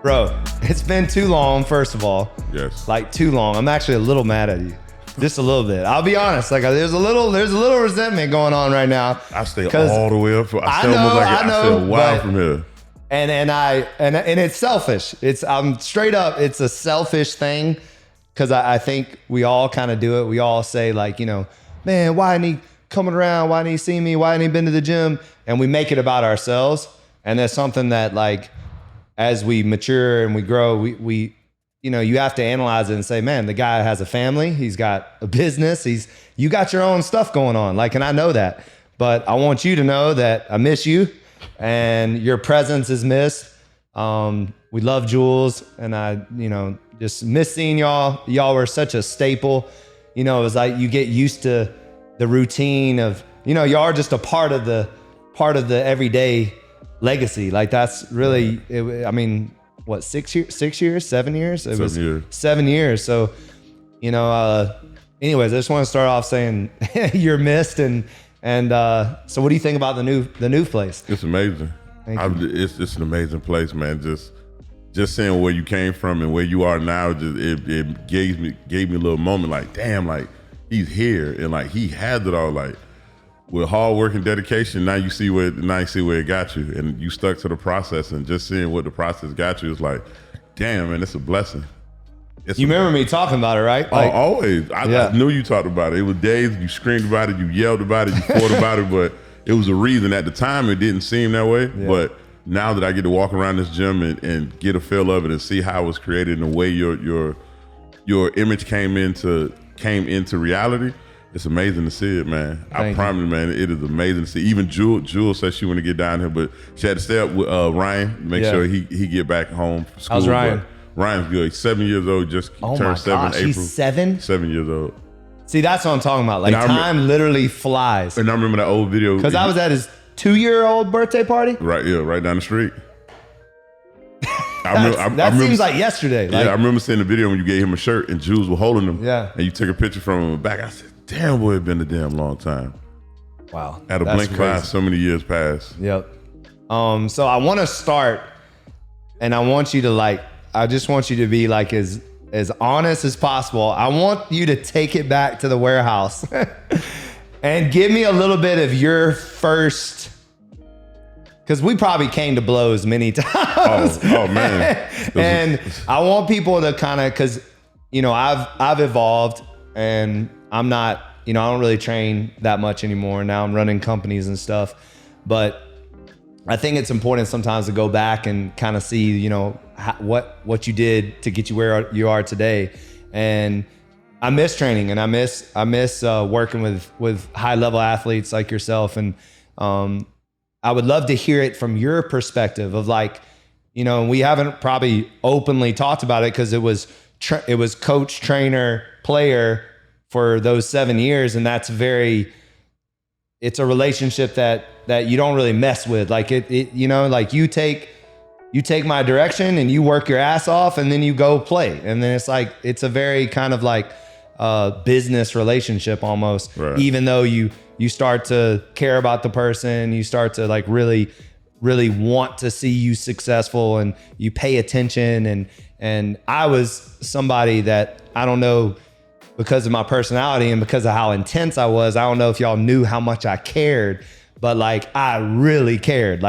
Bro, it's been too long, first of all. Yes. Like, too long. I'm actually a little mad at you. Just a little bit. I'll be honest. Like, there's a little resentment going on right now. I stay all the way up. I stay a while from here. And it's selfish. I'm straight up. It's a selfish thing because I think we all kind of do it. We all say like, you know, man, why ain't he coming around? Why ain't he seen me? Why ain't he been to the gym? And we make it about ourselves. And that's something that like, as we mature and we grow, we you know, you have to analyze it and say, man, the guy has a family. He's got a business. You got your own stuff going on. Like, and I know that, but I want you to know that I miss you and your presence is missed. We love Jules and I, you know, just miss seeing y'all. Y'all were such a staple. You know, it was like you get used to the routine of, you know, y'all are just a part of the everyday legacy. Like that's really, I mean, what, 6 years, 7 years? It was 7 years. So, you know, anyways, I just want to start off saying you're missed. And so what do you think about the new place? It's amazing. It's an amazing place, man. Just seeing where you came from and where you are now, it gave me a little moment like, damn, like he's here and like he has it all. Like with hard work and dedication, now you see where it got you, and you stuck to the process. And just seeing what the process got you is like, damn, man, it's a blessing. You remember me talking about it, right? Like, always. I knew you talked about it. It was days you screamed about it, you yelled about it, you fought about it, but it was a reason. At the time, it didn't seem that way. Yeah. But now that I get to walk around this gym and get a feel of it and see how it was created and the way your image came into reality, it's amazing to see it, man. I promise you, man, it is amazing to see. Even Jules said she wanted to get down here, but she had to stay up with Ryan, make sure he get back home from school. How's Ryan? But Ryan's good. He's 7 years old, just turned 7 in April. He's 7? 7 years old. See, that's what I'm talking about. Like, time literally flies. And I remember that old video. Because I was at his 2-year-old birthday party. Right, yeah, right down the street. That seems like yesterday. Yeah, I remember seeing the video when you gave him a shirt and Jules were holding him. Yeah. And you took a picture from him back. I said, damn, boy, it's been a damn long time. Wow. At a blink of an eye, so many years passed. Yep. So I want to start, and I want you to I just want you to be like as honest as possible. I want you to take it back to the warehouse and give me a little bit of your first, because we probably came to blows many times. Oh man. And I want people to kind of, because, you know, I've evolved and I'm not, you know, I don't really train that much anymore. Now I'm running companies and stuff, but I think it's important sometimes to go back and kind of see, you know, what you did to get you where you are today. And I miss training, and I miss working with high level athletes like yourself. And I would love to hear it from your perspective of like, you know, we haven't probably openly talked about it because it was coach, trainer, player for those 7 years, and that's it's a relationship that you don't really mess with. Like it you know, like you take my direction and you work your ass off and then you go play. And then it's like, it's a very kind of like business relationship almost, right. Even though you start to care about the person, you start to like really, really want to see you successful and you pay attention. And I was somebody that, I don't know, because of my personality and because of how intense I was, I don't know if y'all knew how much I cared, but like I really cared.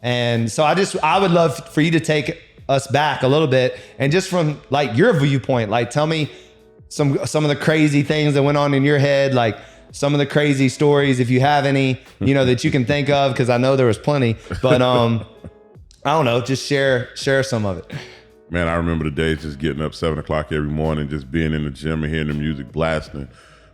And so I would love for you to take us back a little bit and just from like your viewpoint, like tell me some of the crazy things that went on in your head, like some of the crazy stories, if you have any, you know, that you can think of, because I know there was plenty, but I don't know, just share some of it. Man, I remember the days just getting up 7 o'clock every morning, just being in the gym and hearing the music blasting.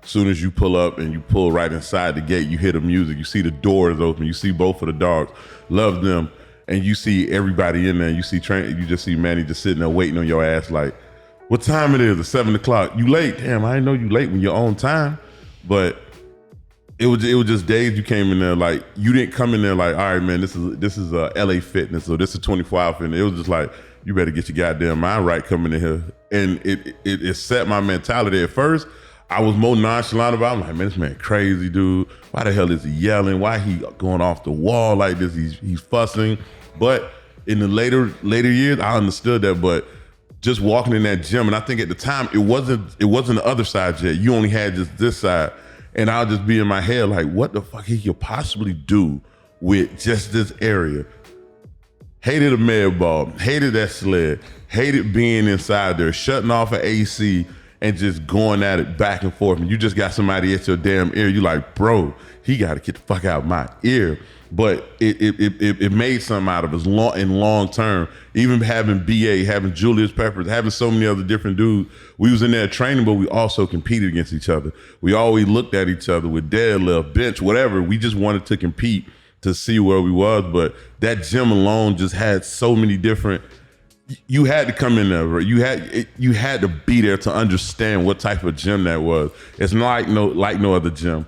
As soon as you pull up and you pull right inside the gate, you hear the music, you see the doors open, you see both of the dogs, love them, and you see everybody in there. You just see Manny just sitting there waiting on your ass like, what time it is? It's 7 o'clock. You late? Damn, I didn't know you late when you're on time. But it was just days you came in there like, you didn't come in there like, all right, man, this is LA Fitness or this is 24-hour Fitness. It was just like, you better get your goddamn mind right coming in here. And it set my mentality. At first, I was more nonchalant about it. I'm like, man, this man crazy, dude. Why the hell is he yelling? Why he going off the wall like this? He's fussing. But in the later years, I understood that, but just walking in that gym, and I think at the time it wasn't the other side yet. You only had just this side, and I'll just be in my head like, what the fuck he could possibly do with just this area? Hated a med ball, hated that sled, hated being inside there, shutting off an AC and just going at it back and forth. And you just got somebody at your damn ear. You like, bro, he got to get the fuck out of my ear. But it made something out of us in long term. Even having BA, having Julius Peppers, having so many other different dudes. We was in there training, but we also competed against each other. We always looked at each other with deadlift, bench, whatever. We just wanted to compete to see where we was. But that gym alone just had so many different. You had to come in there, bro. You had to be there to understand what type of gym that was. It's not like no other gym.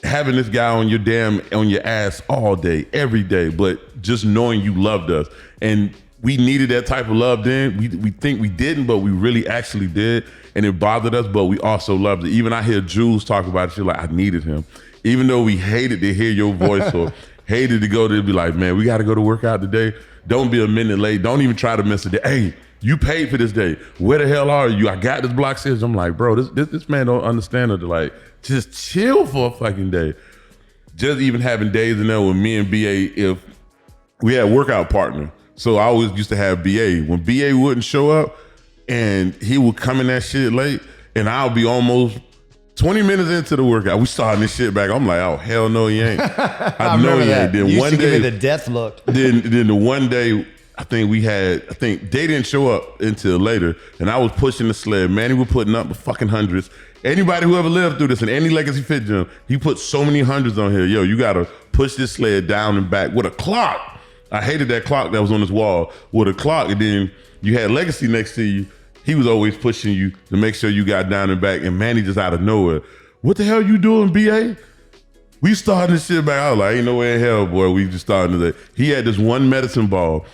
Having this guy on your ass all day, every day, but just knowing you loved us. And we needed that type of love then. We think we didn't, but we really actually did. And it bothered us, but we also loved it. Even I hear Jules talk about it, she's like, I needed him. Even though we hated to hear your voice or hated to go to be like, man, we got to go to work out today. Don't be a minute late. Don't even try to miss a day. Hey, you paid for this day. Where the hell are you? I got this block schedule. I'm like, bro, this man don't understand it. Like, just chill for a fucking day. Just even having days in there with me and BA, if we had a workout partner. So I always used to have BA. When BA wouldn't show up and he would come in that shit late, and I'll be almost 20 minutes into the workout, we starting this shit back. I'm like, oh, hell no, he ain't. I know he ain't. Then you one used to day, give me the death look. Then the one day, I think they didn't show up until later, and I was pushing the sled. Manny was putting up the fucking hundreds. Anybody who ever lived through this in any Legacy Fit gym, he put so many hundreds on here. Yo, you gotta push this sled down and back with a clock. I hated that clock that was on this wall with a clock, and then you had Legacy next to you. He was always pushing you to make sure you got down and back, and Manny just out of nowhere, what the hell you doing, BA? We starting this shit back. I was like, ain't no way in hell, boy. We just starting today. He had this one medicine ball.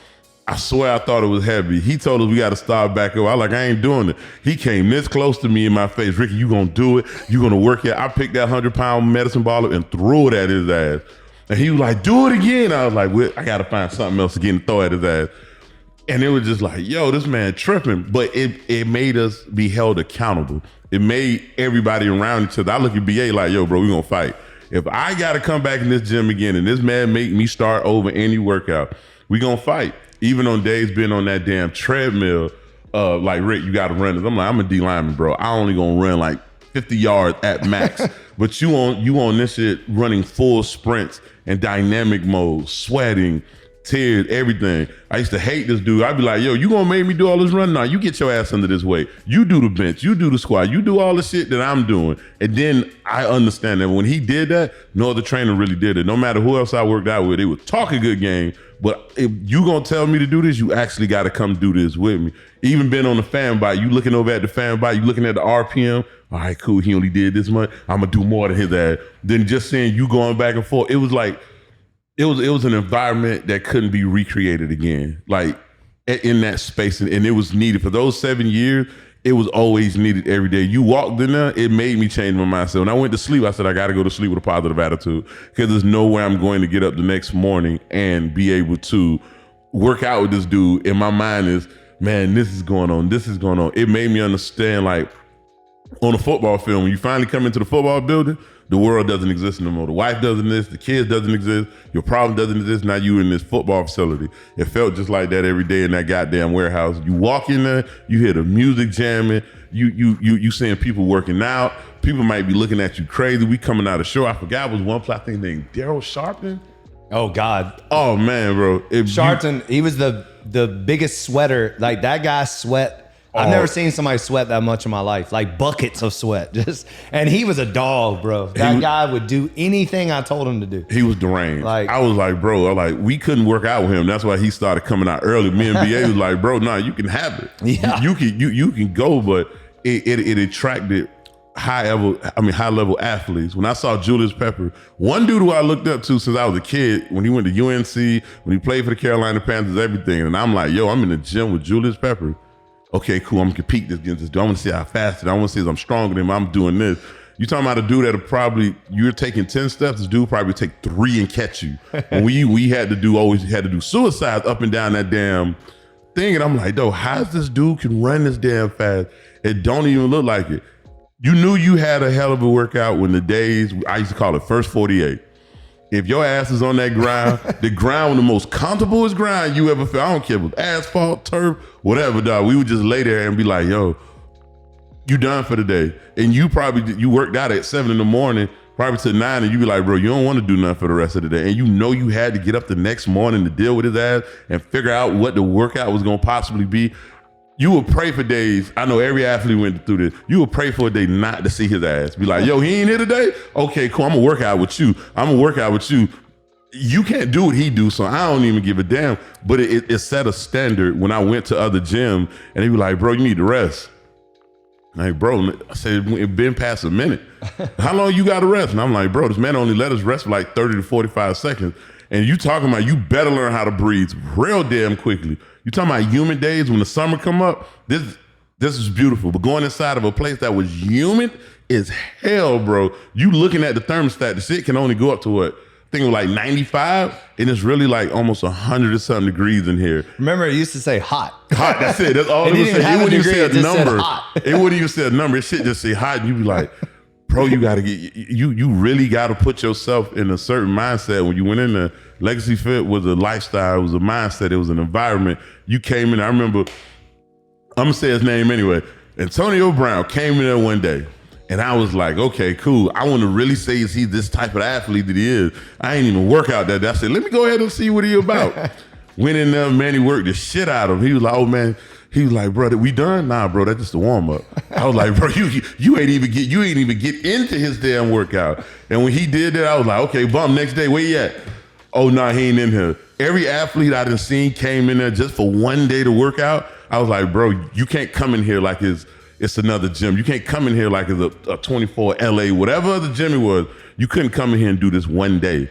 I swear I thought it was heavy. He told us we got to start back up. I was like, I ain't doing it. He came this close to me in my face. Ricky, you gonna do it? You gonna work it? I picked that 100-pound medicine ball up and threw it at his ass. And he was like, do it again. I was like, well, I got to find something else again to throw at his ass. And it was just like, yo, this man tripping. But it made us be held accountable. It made everybody around each other. I look at BA like, yo, bro, we gonna fight. If I got to come back in this gym again and this man make me start over any workout, we gonna fight. Even on days being on that damn treadmill, like, Rick, you got to run this. I'm like, I'm a D lineman, bro. I only gonna run like 50 yards at max. But you on this shit running full sprints and dynamic mode, sweating, tears, everything. I used to hate this dude. I'd be like, yo, you gonna make me do all this running? Now you get your ass under this weight. You do the bench, you do the squat, you do all the shit that I'm doing. And then I understand that when he did that, no other trainer really did it. No matter who else I worked out with, they would talk a good game. But if you gonna tell me to do this, you actually gotta come do this with me. Even been on the fan bike, you looking over at the fan bike, you looking at the RPM, all right, cool, he only did this much, I'm gonna do more than his ass. Then just seeing you going back and forth, it was like, it was an environment that couldn't be recreated again, like in that space. And it was needed for those 7 years. It was always needed every day. You walked in there, it made me change my mindset. When I went to sleep, I said, I got to go to sleep with a positive attitude because there's no way I'm going to get up the next morning and be able to work out with this dude. And my mind is, man, this is going on. This is going on. It made me understand, like, on a football field, when you finally come into the football building, the world doesn't exist no more. The wife doesn't exist. The kids doesn't exist. Your problem doesn't exist. Now you in this football facility. It felt just like that every day in that goddamn warehouse. You walk in there, you hear the music jamming. You seeing people working out. People might be looking at you crazy. We coming out of show. I forgot it was one play, I think named Daryl Sharpton. Oh God. Oh man, bro. Sharpton, he was the biggest sweater. Like that guy sweat. I've never seen somebody sweat that much in my life, like buckets of sweat. And he was a dog, bro. That guy would do anything I told him to do. He was deranged. Like, I was like, bro, we couldn't work out with him. That's why he started coming out early. Me and BA was like, bro, nah, you can have it. Yeah. You can go, but it attracted high level athletes. When I saw Julius Pepper, one dude who I looked up to since I was a kid, when he went to UNC, when he played for the Carolina Panthers, everything, and I'm like, yo, I'm in the gym with Julius Pepper. Okay, cool, I'm gonna compete against this dude. I wanna see how fast it is. I wanna see if I'm stronger than him. I'm doing this. You talking about a dude that'll probably, you're taking 10 steps, this dude probably take 3 and catch you. And we always had to do suicides up and down that damn thing. And I'm like, though, how's this dude can run this damn fast? It don't even look like it. You knew you had a hell of a workout when the days, I used to call it first 48. If your ass is on that ground, the ground, the most comfortablest ground you ever felt, I don't care if it was asphalt, turf, whatever, dog. We would just lay there and be like, yo, you done for the day. And you worked out at 7 in the morning, probably to 9, and you be like, bro, you don't want to do nothing for the rest of the day. And you know you had to get up the next morning to deal with his ass and figure out what the workout was going to possibly be. You would pray for days. I know every athlete went through this. You would pray for a day not to see his ass. Be like, yo, he ain't here today? Okay, cool. I'm going to work out with you. You can't do what he do, so I don't even give a damn. But it set a standard when I went to other gyms, and they be like, bro, you need to rest. Like, bro, I said, it been past a minute. How long you got to rest? And I'm like, bro, this man only let us rest for like 30 to 45 seconds. And you talking about you better learn how to breathe real damn quickly. You talking about humid days when the summer come up? This is beautiful. But going inside of a place that was humid is hell, bro. You looking at the thermostat, the shit can only go up to what? I think it was like 95, and it's really like almost 100 or something degrees in here. Remember, it used to say hot. Hot, that's it. That's all it would say. It wouldn't even say a number. It wouldn't even say a number. It shit just say hot, and you be like, bro, you gotta get, you really gotta put yourself in a certain mindset. When you went in there, Legacy Fit was a lifestyle, it was a mindset, it was an environment. You came in, I remember, I'm gonna say his name anyway. Antonio Brown came in there one day. And I was like, okay, cool. I want to really say is he this type of athlete that he is. I ain't even work out that day. I said, let me go ahead and see what he about. Went in there, man, he worked the shit out of him. He was like, oh man, he was like, bro, we done? Nah, bro, that's just a warm up. I was like, bro, you ain't even get into his damn workout. And when he did that, I was like, okay, bump next day, where you at? Oh nah, he ain't in here. Every athlete I done seen came in there just for one day to work out. I was like, bro, you can't come in here like it's another gym. You can't come in here like it's a 24 LA, whatever other gym it was. You couldn't come in here and do this one day.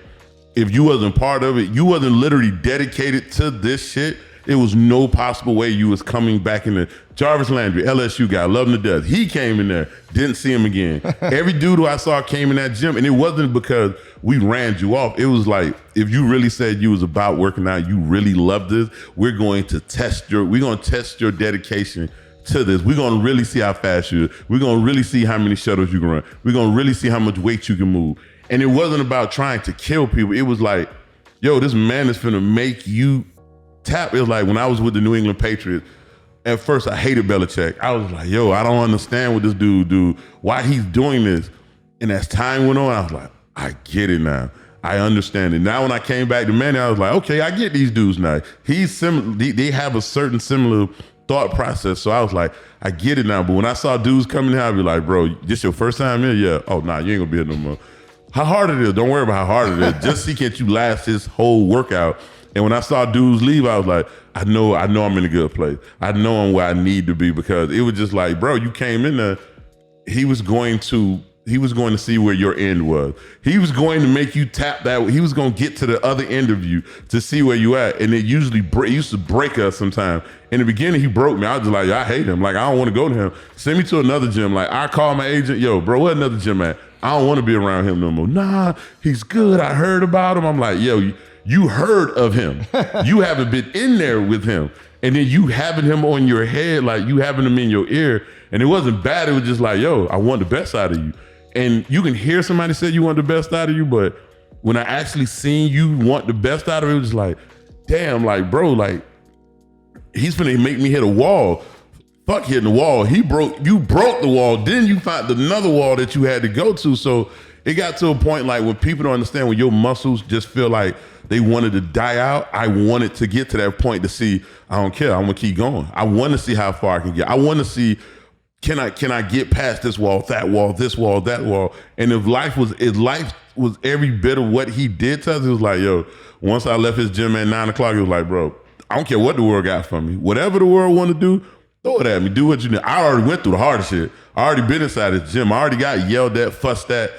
If you wasn't part of it, you wasn't literally dedicated to this shit, it was no possible way you was coming back in there. Jarvis Landry, LSU guy, love him to death. He came in there, didn't see him again. Every dude who I saw came in that gym, and it wasn't because we ran you off. It was like, if you really said you was about working out, you really loved this, we're going to test your dedication to this. We're going to really see how fast you are. We're going to really see how many shuttles you can run. We're going to really see how much weight you can move. And it wasn't about trying to kill people. It was like, yo, this man is finna make you tap. It was like when I was with the New England Patriots, at first I hated Belichick. I was like, yo, I don't understand what this dude do, why he's doing this. And as time went on, I was like, I get it now. I understand it. Now when I came back to Manny, I was like, okay, I get these dudes now. They have a certain similar thought process. So I was like, I get it now. But when I saw dudes coming here, I'd be like, bro, this your first time here? Yeah. Oh, nah, you ain't gonna be here no more. How hard it is, don't worry about how hard it is. Just see can't you last this whole workout. And when I saw dudes leave, I was like, I know I'm in a good place. I know I'm where I need to be, because it was just like, bro, you came in there, he was going to see where your end was. He was going to make you tap that. He was going to get to the other end of you to see where you at. And it used to break us sometimes. In the beginning, he broke me. I was just like, I hate him. Like, I don't want to go to him. Send me to another gym. Like, I call my agent, yo, bro, what another gym at? I don't want to be around him no more. Nah, he's good. I heard about him. I'm like, yo, you heard of him. You haven't been in there with him. And then you having him on your head, like you having him in your ear. And it wasn't bad. It was just like, yo, I want the best out of you. And you can hear somebody say you want the best out of you, but when I actually seen you want the best out of it, it was like, damn, like, bro, like, he's finna make me hit a wall. Fuck hitting the wall. You broke the wall. Then you found another wall that you had to go to. So it got to a point like when people don't understand, when your muscles just feel like they wanted to die out, I wanted to get to that point to see, I don't care, I'm gonna keep going. I want to see how far I can get. I want to see, can I get past this wall, that wall, this wall, that wall? And if life was every bit of what he did to us, it was like, yo, once I left his gym at 9 o'clock, it was like, bro, I don't care what the world got from me. Whatever the world want to do, throw it at me. Do what you need. I already went through the hardest shit. I already been inside his gym. I already got yelled at, fussed at.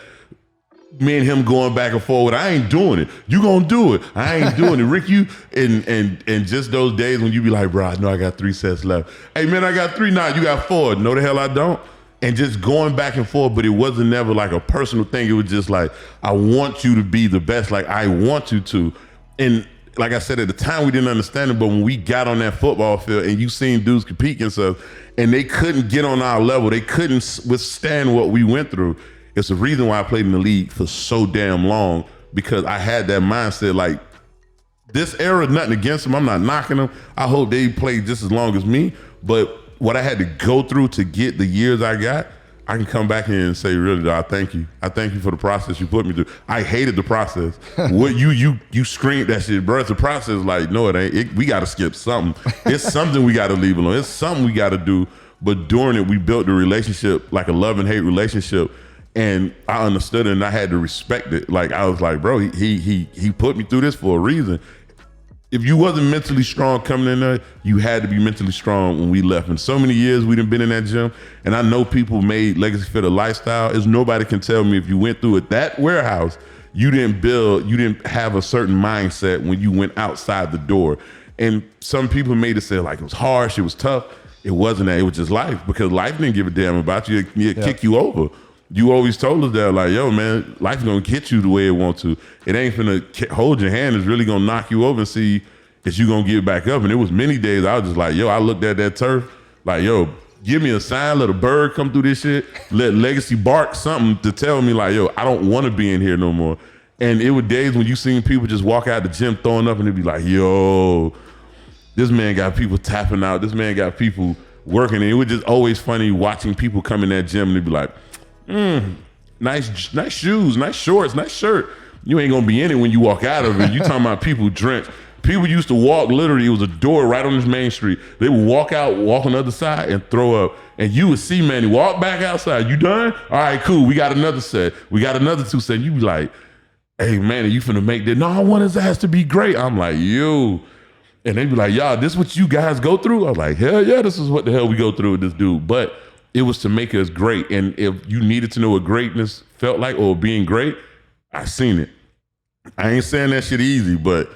Me and him going back and forward. I ain't doing it. You gonna do it. I ain't doing it. Rick, you and just those days when you be like, bro, I know I got 3 sets left. Hey man, I got 3 now. You got 4. No the hell I don't. and just going back and forth, but it wasn't never like a personal thing. It was just like, I want you to be the best, like I want you to. And like I said, at the time we didn't understand it, but when we got on that football field and you seen dudes compete against us and they couldn't get on our level, they couldn't withstand what we went through. It's the reason why I played in the league for so damn long, because I had that mindset, like, this era, nothing against them, I'm not knocking them. I hope they play just as long as me, but what I had to go through to get the years I got, I can come back here and say, really, I thank you. I thank you for the process you put me through. I hated the process. What you screamed that shit, bro. It's a process. Like, no, it ain't. We got to skip something. It's something we got to leave alone. It's something we got to do. But during it, we built a relationship, like a love and hate relationship, and I understood it, and I had to respect it. Like, I was like, bro, he put me through this for a reason. If you wasn't mentally strong coming in there, you had to be mentally strong when we left. And so many years we done been in that gym, and I know people made Legacy Fit a lifestyle. Is nobody can tell me if you went through it, that warehouse, you didn't have a certain mindset when you went outside the door. And some people made it say like it was harsh, it was tough. It wasn't that, it was just life, because life didn't give a damn about you. It kick you over. You always told us that, like, yo, man, life's gonna hit you the way it wants to. It ain't finna hold your hand. It's really gonna knock you over and see if you gonna get back up. And it was many days I was just like, yo, I looked at that turf, like, yo, give me a sign, let a bird come through this shit, let Legacy bark something to tell me, like, yo, I don't wanna be in here no more. And it were days when you seen people just walk out the gym throwing up and they'd be like, yo, this man got people tapping out, this man got people working. And it was just always funny watching people come in that gym and they'd be like, nice shoes, nice shorts, nice shirt. You ain't gonna be in it when you walk out of it. You talking about people drenched. People used to walk, literally, it was a door right on this main street. They would walk out, walk on the other side and throw up. And you would see Manny walk back outside. You done? All right, cool. We got another set. We got another 2 sets. You be like, hey, Manny, you finna make that. No, I want his ass to be great. I'm like, yo. And they be like, y'all, this what you guys go through? I was like, hell yeah, this is what the hell we go through with this dude. But it was to make us great. And if you needed to know what greatness felt like or being great, I seen it. I ain't saying that shit easy, but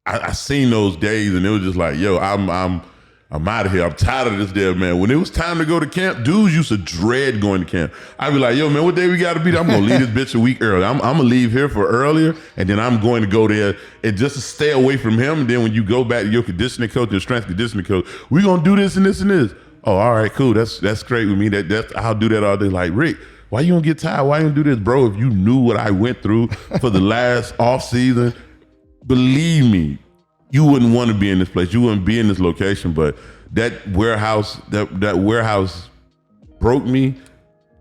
I seen those days and it was just like, yo, I'm out of here. I'm tired of this damn man. When it was time to go to camp, dudes used to dread going to camp. I'd be like, yo, man, what day we got to be there? I'm going to leave this bitch a week early. I'm going to leave here for earlier, and then I'm going to go there and just to stay away from him. And then when you go back to your conditioning coach, your strength conditioning coach, we're going to do this and this and this. Oh, all right, cool. That's great with me. That's I'll do that all day. Like, Rick, why you don't get tired? Why you don't do this? Bro, if you knew what I went through for the last off season, believe me, you wouldn't want to be in this place. You wouldn't be in this location. But that warehouse broke me,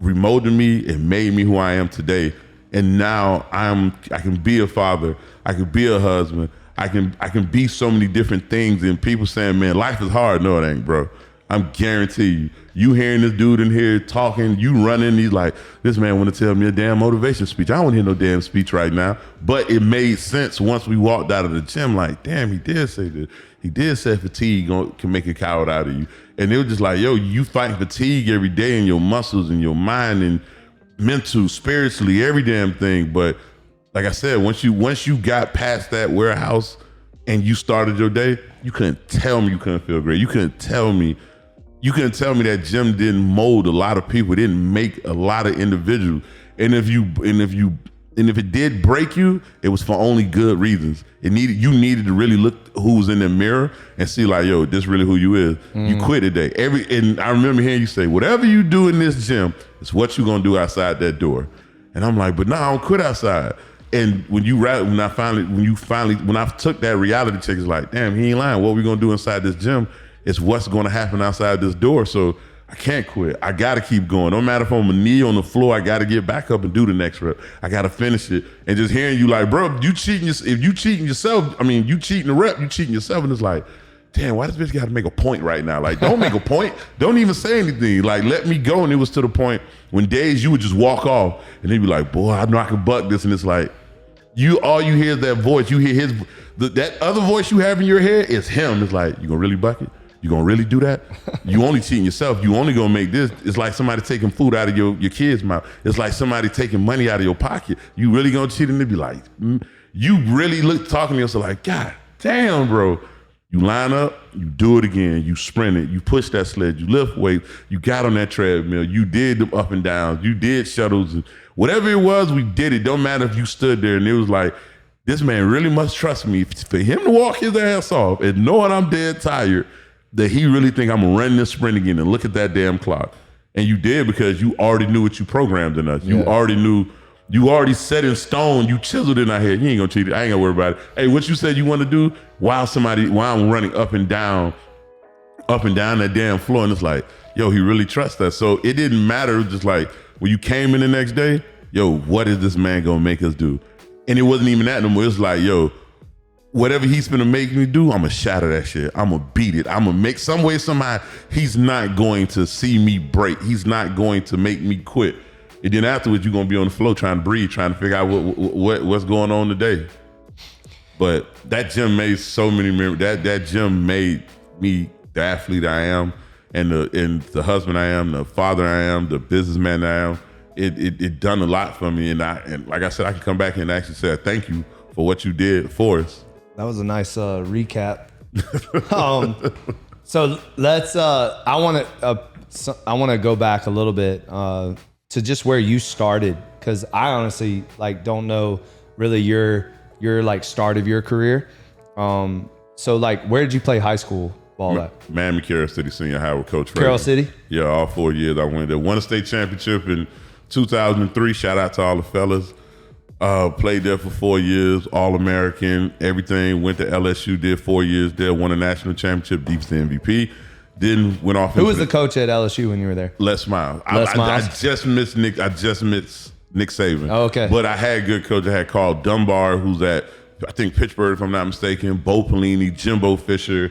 remolded me, and made me who I am today. And now I can be a father. I can be a husband. I can be so many different things. And people saying, man, life is hard. No, it ain't, bro. I'm guarantee you hearing this dude in here talking, you running, he's like, this man want to tell me a damn motivation speech. I don't want to hear no damn speech right now. But it made sense once we walked out of the gym, like, damn, he did say this. He did say fatigue can make a coward out of you. And it was just like, yo, you fight fatigue every day in your muscles and your mind and mental, spiritually, every damn thing. But like I said, once you got past that warehouse and you started your day, you couldn't tell me you couldn't feel great. You couldn't tell me that gym didn't mold a lot of people. It didn't make a lot of individuals. And if it did break you, it was for only good reasons. You needed to really look who's in the mirror and see like, yo, this really who you is. You quit today. And I remember hearing you say, whatever you do in this gym, it's what you're gonna do outside that door. And I'm like, but no, I don't quit outside. And when I took that reality check, it's like, damn, he ain't lying. What we gonna do inside this gym is what's gonna happen outside this door. So I can't quit. I gotta keep going. No matter if I'm a knee on the floor, I gotta get back up and do the next rep. I gotta finish it. And just hearing you like, bro, if you cheating yourself, I mean, you cheating the rep, you cheating yourself. And it's like, damn, why does this bitch gotta make a point right now? Like, don't make a point. Don't even say anything. Like, let me go. And it was to the point when days you would just walk off and they'd be like, boy, I know I can buck this. And it's like, all you hear is that voice. You hear that other voice you have in your head is him. It's like, you gonna really buck it? You gonna really do that? You only cheating yourself. You only gonna make this. It's like somebody taking food out of your kid's mouth. It's like somebody taking money out of your pocket. You really gonna cheat? And they be like, you really talking to yourself like, God damn, bro. You line up, you do it again, you sprint it, you push that sled, you lift weight, you got on that treadmill, you did them up and downs, you did shuttles, whatever it was, we did it. Don't matter if you stood there and it was like, this man really must trust me. For him to walk his ass off and knowing I'm dead tired, that he really think I'm gonna run this sprint again and look at that damn clock. And you did because you already knew what you programmed in us. You already knew, you already set in stone, you chiseled in our head. You ain't gonna cheat it. I ain't gonna worry about it. Hey, what you said you want to do while I'm running up and down that damn floor. And it's like, yo, he really trusts us. So it didn't matter. Just like when you came in the next day, yo, what is this man gonna make us do? And it wasn't even that no more. It's like, yo, whatever he's gonna make me do, I'm gonna shatter that shit. I'm gonna beat it. I'm gonna make some way, somehow, he's not going to see me break. He's not going to make me quit. And then afterwards, you're gonna be on the floor trying to breathe, trying to figure out what's going on today. But that gym made so many memories. That gym made me the athlete I am, and the husband I am, the father I am, the businessman I am. It done a lot for me, and like I said, I can come back and actually say thank you for what you did for us. That was a nice recap. So let's. I want to go back a little bit to just where you started, because I honestly don't know really your like start of your career. So like, where did you play high school ball at? Miami Carroll City Senior High with Coach Carroll Franklin. City? Yeah, all 4 years I went there. Won a state championship in 2003. Shout out to all the fellas. Played there for 4 years, All-American, everything. Went to LSU, did 4 years there, won a national championship, defensive MVP. Then went off. Who was the coach at LSU when you were there? Les Miles. Les Miles? I just missed Nick. I just missed Nick Saban. Oh, okay. But I had good coach. I had Carl Dunbar, who's at, I think, Pittsburgh, if I'm not mistaken. Bo Pelini, Jimbo Fisher.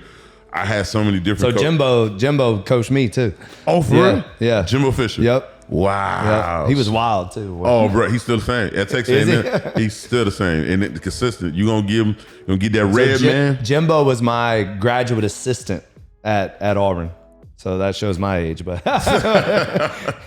I had so many different. So Jimbo coached me too. Oh, for real? Yeah. Jimbo Fisher. Yep. Wow. Yep. He was wild too. Oh, bro, he's still the same. At Texas A&M, he's still the same, and it's consistent. You gonna get that red man. Jimbo was my graduate assistant at Auburn, so that shows my age. But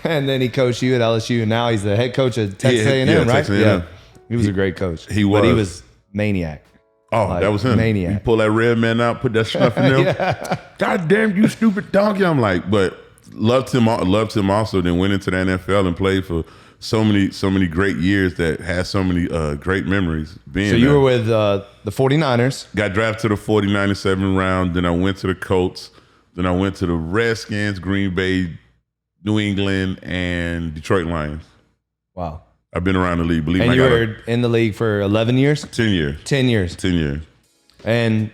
and then he coached you at LSU, and now he's the head coach at Texas A&M, right? Texas A&M. Yeah, he was a great coach. He was. But he was maniac. Oh, that was him. Maniac. You pull that red man out, put that stuff in there. God damn, you stupid donkey. I'm like, but loved him also. Then went into the NFL and played for so many great years that had so many great memories. So you were with the 49ers. Got drafted to the 49ers 7th round. Then I went to the Colts. Then I went to the Redskins, Green Bay, New England, and Detroit Lions. Wow. I've been around the league. Believe me. And you were in the league for 11 years? 10 years. 10 years. 10 years. And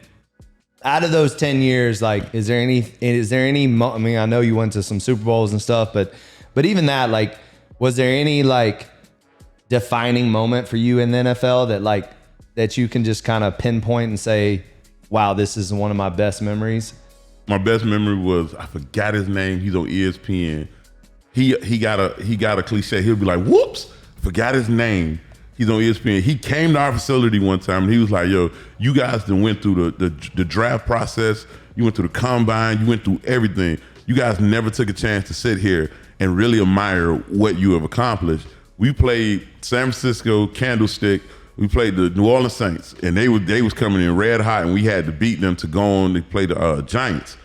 out of those 10 years, like, is there any, I mean, I know you went to some Super Bowls and stuff, but even that, like, was there any like defining moment for you in the NFL that you can just kind of pinpoint and say, wow, this is one of my best memories? My best memory was, I forgot his name. He's on ESPN. He got a cliche. He'll be like, whoops, forgot his name. He's on ESPN. He came to our facility one time and he was like, yo, you guys done went through the draft process. You went through the combine. You went through everything. You guys never took a chance to sit here and really admire what you have accomplished. We played San Francisco, Candlestick. We played the New Orleans Saints, and they was coming in red hot, and we had to beat them to go on to play the Giants.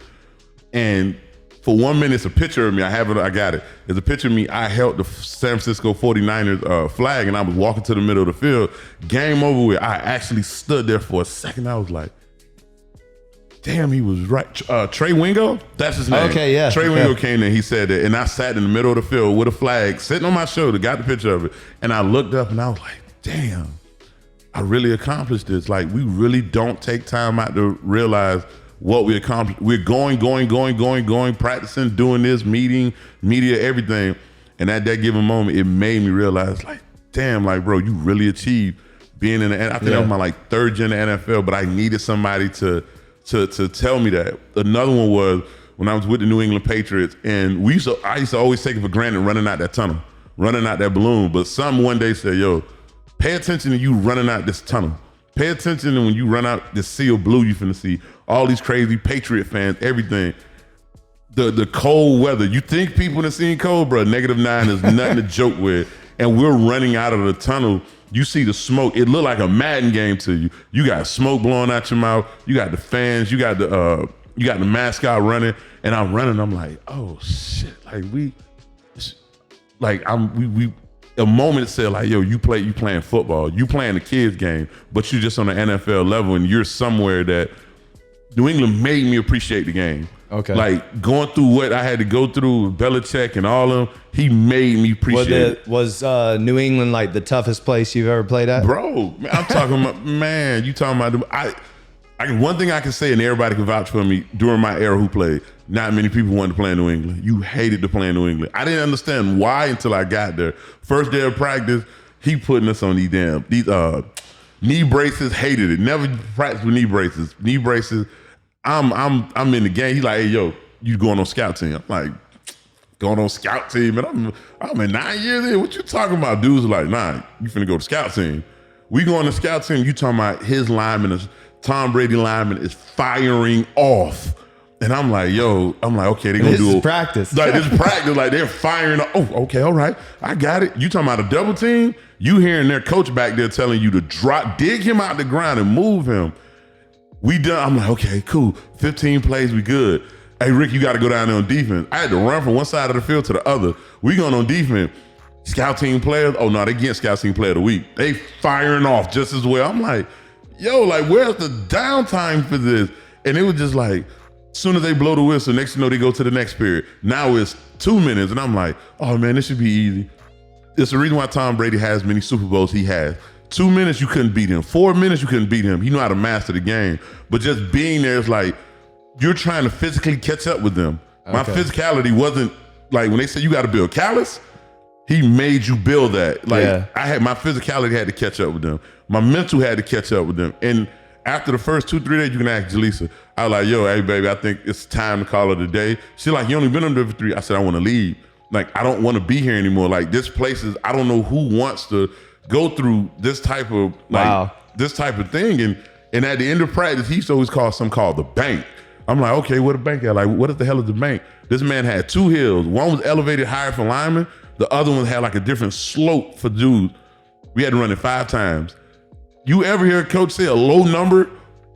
And for 1 minute, it's a picture of me. I got it. There's a picture of me. I held the San Francisco 49ers flag, and I was walking to the middle of the field. Game over with. I actually stood there for a second. I was like, damn, he was right. Trey Wingo? That's his name. Okay, yeah. Trey Wingo came in, he said that, and I sat in the middle of the field with a flag sitting on my shoulder, got the picture of it, and I looked up and I was like, damn, I really accomplished this. Like, we really don't take time out to realize what we accomplished. We're going, practicing, doing this, media, everything. And at that given moment, it made me realize, like, damn, like, bro, you really achieved being in the NFL. I think that was my like third year in the NFL, but I needed somebody to tell me that. Another one was when I was with the New England Patriots, and I used to always take it for granted running out that tunnel, running out that balloon. But some one day said, yo, pay attention to you running out this tunnel. Pay attention to when you run out this sea of blue you finna see. All these crazy Patriot fans, everything. The cold weather. You think people that seen cold, bro, -9 is nothing to joke with. And we're running out of the tunnel You see the smoke. It looked like a Madden game to you. You got smoke blowing out your mouth. You got the fans. You got the mascot running. And I'm running. I'm like, oh shit! A moment said like, yo, you playing football. You playing the kids game, but you just on the NFL level, and you're somewhere that New England made me appreciate the game. Okay. Like going through what I had to go through with Belichick and all of them, he made me appreciate it. Was New England like the toughest place you've ever played at? Bro, I'm talking about, man, you talking about, one thing I can say, and everybody can vouch for me, during my era who played, not many people wanted to play in New England. You hated to play in New England. I didn't understand why until I got there. First day of practice, he putting us on these knee braces, hated it. Never practiced with knee braces. Knee braces. I'm in the game. He's like, hey, yo, you going on scout team? I'm like, going on scout team, and I'm in 9 years in. What you talking about? Dudes are like, nah, you finna go to scout team. We go on the scout team. You talking about his lineman, Tom Brady lineman is firing off. And I'm like, okay, they gonna do this practice. Like this practice, like they're firing. Oh, okay, all right, I got it. You talking about a double team? You hearing their coach back there telling you to dig him out the ground and move him. We done. I'm like, okay, cool. 15 plays, we good. Hey, Rick, you got to go down there on defense. I had to run from one side of the field to the other. We going on defense. Scout team players. Oh no, they getting scout team player of the week. They firing off just as well. I'm like, yo, like where's the downtime for this? And it was just like, as soon as they blow the whistle, next thing you know, they go to the next period. Now it's 2 minutes, and I'm like, oh man, this should be easy. It's the reason why Tom Brady has many Super Bowls he has. 2 minutes, you couldn't beat him. 4 minutes, you couldn't beat him. He knew how to master the game. But just being there is like, you're trying to physically catch up with them. Okay. My physicality wasn't, like when they say you got to build callus, he made you build that. Like my physicality had to catch up with them. My mental had to catch up with them. And after the first 2-3 days, you can ask Jaleesa. I was like, yo, hey baby, I think it's time to call it a day. She's like, you only been under 3. I said, I want to leave. Like, I don't want to be here anymore. Like this place is, I don't know who wants to go through this type of this type of thing. And at the end of practice, he used to always call something called the bank. I'm like, okay, what a bank at? Like, what the hell is the bank? This man had 2 hills. One was elevated higher for linemen. The other one had like a different slope for dudes. We had to run it 5 times. You ever hear a coach say a low number?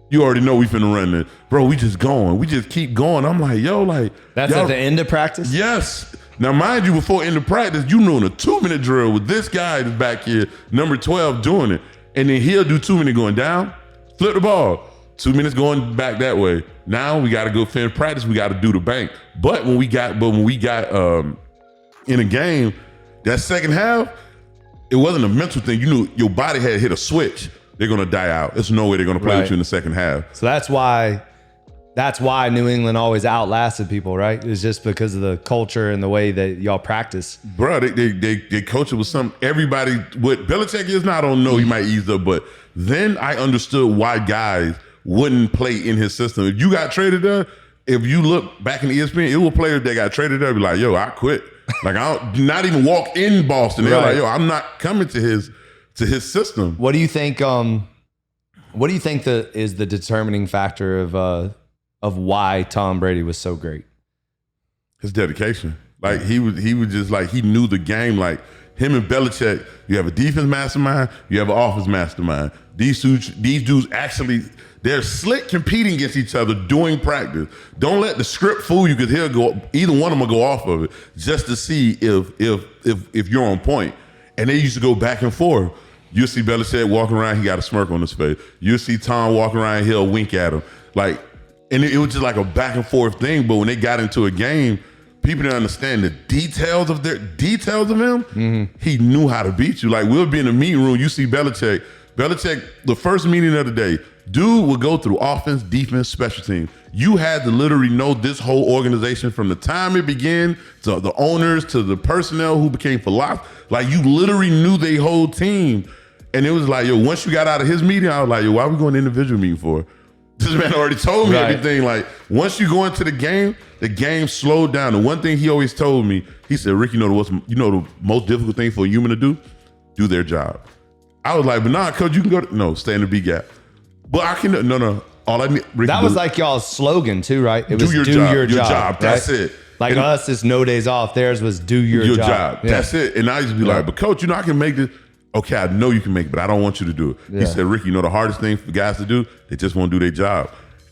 You already know we finna run it. Bro, we just going. We just keep going. I'm like, yo, like. That's at the end of practice? Yes. Now, mind you, before end of practice, you doing a 2-minute drill with this guy that's back here, number 12, doing it. And then he'll do 2 minutes going down, flip the ball, 2 minutes going back that way. Now we got to go finish practice. We got to do the bank. But when we got in a game, that second half, it wasn't a mental thing. You knew your body had hit a switch. They're going to die out. There's no way they're going to play with you in the second half. So that's why New England always outlasted people, right? It's just because of the culture and the way that y'all practice. Bro, they coach it with some, everybody, what Belichick is now, I don't know, he might ease up, but then I understood why guys wouldn't play in his system. If you got traded there, if you look back in the ESPN, it was players that got traded there be like, yo, I quit. Like, I'll not even walk in Boston. They're like, yo, I'm not coming to his system. What do you think is the determining factor of why Tom Brady was so great? His dedication. Like he was just like, he knew the game. Like him and Belichick, you have a defense mastermind, you have an offense mastermind. These dudes actually, they're slick competing against each other during practice. Don't let the script fool you, because either one of them will go off of it just to see if you're on point. And they used to go back and forth. You'll see Belichick walking around, he got a smirk on his face. You'll see Tom walking around, he'll wink at him. Like, and it was just like a back and forth thing. But when they got into a game, people didn't understand the details of him. Mm-hmm. He knew how to beat you. Like, we'll be in the meeting room, you see Belichick, the first meeting of the day, dude would go through offense, defense, special teams. You had to literally know this whole organization from the time it began to the owners to the personnel who became philosophers. Like, you literally knew their whole team. And it was like, yo, once you got out of his meeting, I was like, yo, why are we going to individual meeting for? This man already told me everything. Like, once you go into the game slowed down. The one thing he always told me, he said, Rick, you know the most difficult thing for a human to do? Do their job. I was like, but nah, coach, you can go no, stay in the B gap. But I can no. All I need, Rick, that was like y'all's slogan too, right? It was do your job. Right? That's it. Like, us, it's no days off. Theirs was do your job. Yeah. That's it. And I used to be like, but coach, I can make this. okay, I know you can make it, but I don't want you to do it. Yeah. He said, Ricky, you know the hardest thing for guys to do? They just want to do their job.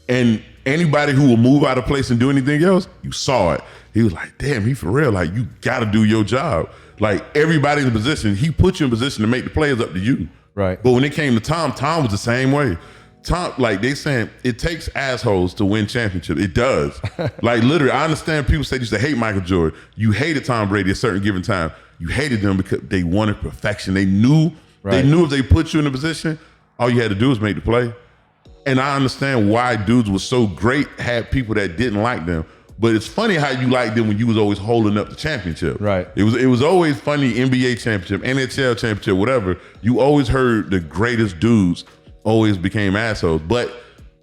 And anybody who will move out of place and do anything else, you saw it. He was like, damn, he for real. Like, you got to do your job. Like, everybody in the position, he put you in position to make the players up to you. Right. But when it came to Tom was the same way. Tom, like they saying, it takes assholes to win championships. It does. Like, literally, I understand people say you used to hate Michael Jordan. You hated Tom Brady at a certain given time. You hated them because they wanted perfection. They knew if they put you in a position, all you had to do was make the play. And I understand why dudes was so great, had people that didn't like them. But it's funny how you liked them when you was always holding up the championship. Right. It was always funny, NBA championship, NHL championship, whatever. You always heard the greatest dudes always became assholes. But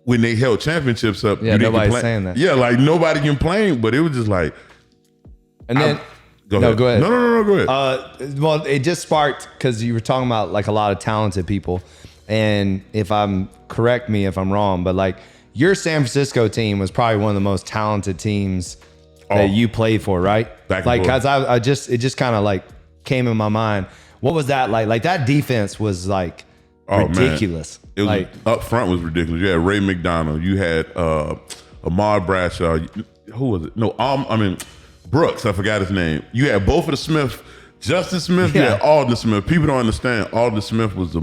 when they held championships up, nobody's saying that. Yeah, like nobody complained, but it was just like. And then go ahead. No, go ahead. Well, it just sparked because you were talking about like a lot of talented people. And correct me if I'm wrong, but like your San Francisco team was probably one of the most talented teams that you played for, right? Like, cause it just kind of like came in my mind. What was that like? Like that defense was like ridiculous. Man. It was like up front was ridiculous. You had Ray McDonald. You had Ahmad Bradshaw. Who was it? No, Brooks. I forgot his name. You had both of the Smith, Justin Smith. Yeah. You had Alden Smith. People don't understand. Alden Smith was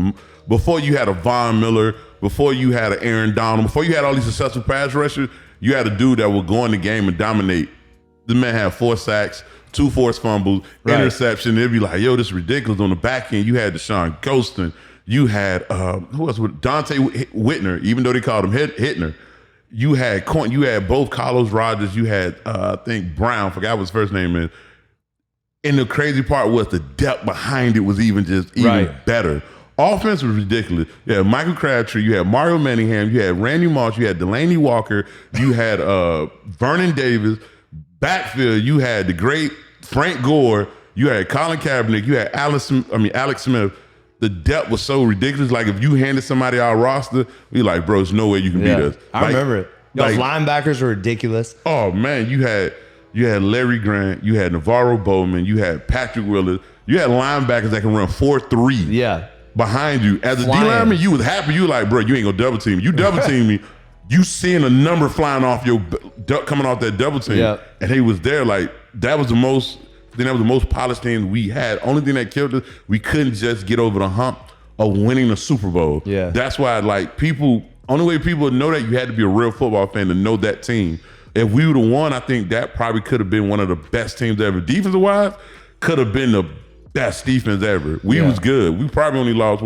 before you had a Von Miller, before you had an Aaron Donald, before you had all these successful pass rushers, you had a dude that would go in the game and dominate. The man had 4 sacks, 2 forced fumbles, interception. They'd be like, yo, this is ridiculous. On the back end, you had Deshaun Ghostin. You had, who else? Dante Whitner, even though they called him Hittner. You had both Carlos Rogers. You had, I think, Brown. Forgot what his first name is. And the crazy part was the depth behind it was even better. Offense was ridiculous. You had Michael Crabtree, you had Mario Manningham, you had Randy Moss, you had Delaney Walker, you had Vernon Davis. Backfield, you had the great Frank Gore, you had Colin Kaepernick, you had Alex Smith. The depth was so ridiculous. Like if you handed somebody our roster, we like, bro, there's no way you can beat us. I remember it. Those linebackers were ridiculous. Oh man, you had Larry Grant, you had Navarro Bowman, you had Patrick Willis, you had linebackers that can run 4-3. Yeah. Behind you. As a D-lineman, you was happy. You were like, bro, you ain't gonna double team me. You double team me, you seeing a number flying off coming off that double team. Yeah. And he was there. Like that was the most polished team we had. Only thing that killed us, we couldn't just get over the hump of winning the Super Bowl. Yeah. That's why only way people would know that, you had to be a real football fan to know that team. If we would have won, I think that probably could have been one of the best teams ever. Defensive wise, could have been the best defense ever. We was good. We probably only lost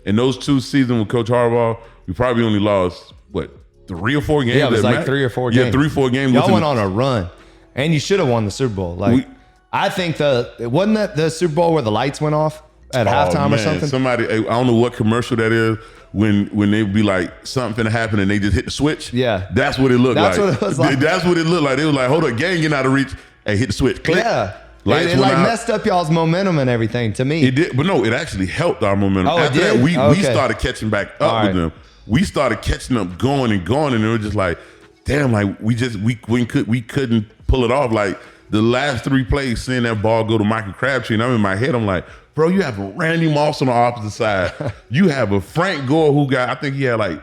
in those 2 seasons with Coach Harbaugh, we probably only lost 3 or 4 games. Yeah, it was like 3 or 4 games. Yeah, 3 or 4 games. Y'all went on a run, and you should have won the Super Bowl. Like I think wasn't that the Super Bowl where the lights went off at halftime or something? Somebody, I don't know what commercial that is. When they be like something finna happen and they just hit the switch. Yeah, that's what it looked like. That's what it was like. That's what it looked like. They was like, hold up, gang getting out of reach. Hey, hit the switch. Click. Yeah. It messed up y'all's momentum and everything to me. It did, but no, it actually helped our momentum. Oh, After it did? that, we started catching back up with them. We started catching up, going, and it was just like, damn, like we couldn't pull it off. Like the last 3 plays, seeing that ball go to Michael Crabtree, and I'm in my head, I'm like, bro, you have a Randy Moss on the opposite side. You have a Frank Gore who I think he had like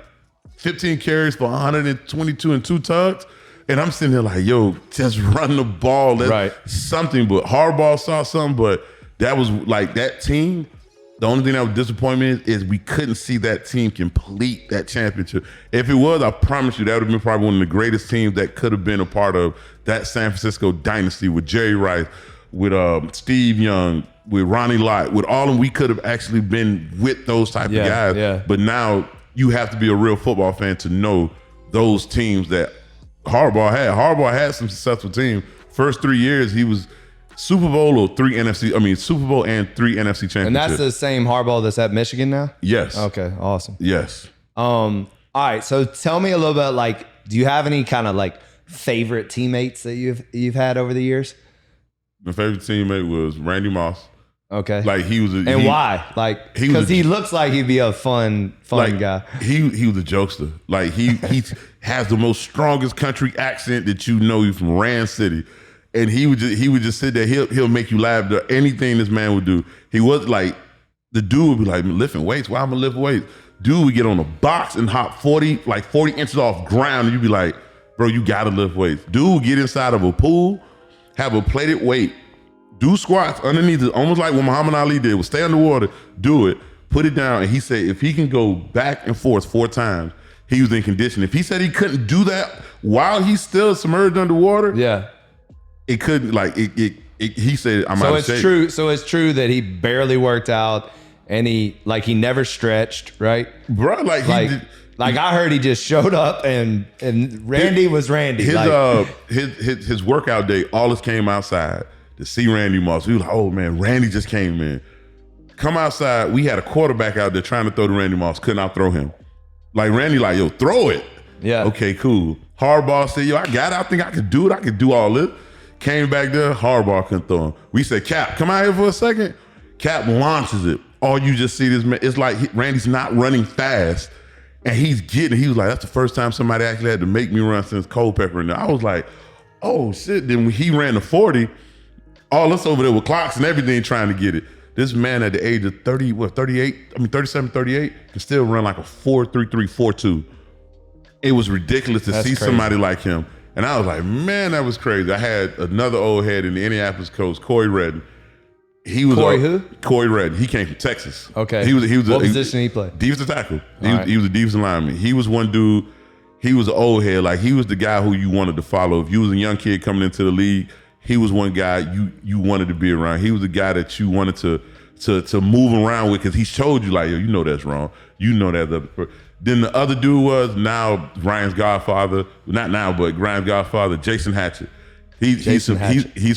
15 carries for 122 and 2 tugs. And I'm sitting there like, yo, just run the ball. That's something. But Harbaugh saw something, but that was like that team. The only thing that would disappoint me is we couldn't see that team complete that championship. If it was, I promise you, that would have been probably one of the greatest teams that could have been a part of that San Francisco dynasty with Jerry Rice, with Steve Young, with Ronnie Lott, with all of them. We could have actually been with those type of guys. Yeah. But now you have to be a real football fan to know those teams that Harbaugh had. Harbaugh had some successful teams. First 3 years, he was Super Bowl and 3 NFC championships. And that's the same Harbaugh that's at Michigan now? Yes. Okay, awesome. Yes. All right, so tell me a little bit, like, do you have any kind of like favorite teammates that you've had over the years? My favorite teammate was Randy Moss. Okay. Like he was why? Like because he looks like he'd be a fun guy. He was a jokester. Like he has the most strongest country accent that you know. He's from Rand City. And he would just sit there, he'll make you laugh at anything this man would do. He was like the dude would be like, lifting weights, why am I gonna lift weights? Dude would get on a box and hop 40 inches off ground, and you'd be like, bro, you gotta lift weights. Dude would get inside of a pool, have a plated weight, do squats underneath it, almost like what Muhammad Ali did, would stay underwater, do it, put it down, and he said if he can go back and forth 4 times, he was in condition. If he said he couldn't do that while he's still submerged underwater, it couldn't, like, he said, I'm out of shape. True. So it's true that he barely worked out and he never stretched, right? Bro, I heard he just showed up and Randy was Randy. His workout day, all us came outside to see Randy Moss. We was like, oh man, Randy just came in. Come outside, we had a quarterback out there trying to throw to Randy Moss, couldn't out throw him. Like Randy, like, yo, throw it. Yeah. Okay, cool. Harbaugh said, yo, I got it. I think I could do it. I could do all this. Came back there, Harbaugh couldn't throw him. We said, Cap, come out here for a second. Cap launches it. All you just see this man, it's like Randy's not running fast. And he was like, that's the first time somebody actually had to make me run since Culpepper. And I was like, oh shit. Then when he ran the 40, all us over there with clocks and everything trying to get it. This man at the age of 37, 38, can still run like a 4.33, 4.2. It was ridiculous to see somebody like him. And I was like, man, that was crazy. I had another old head in the Indianapolis Colts, Corey Redden. He was who? Corey Redden. He came from Texas. Okay. He was what position he played? Defensive tackle. He was a defensive lineman. He was one dude. He was an old head. Like, he was the guy who you wanted to follow. If you was a young kid coming into the league, he was one guy you wanted to be around. He was the guy that you wanted to move around with, because he showed you, like, yo, you know that's wrong. You know that. Then the other dude was now Ryan's godfather. Not now, but Ryan's godfather, Jason Hatchett. He's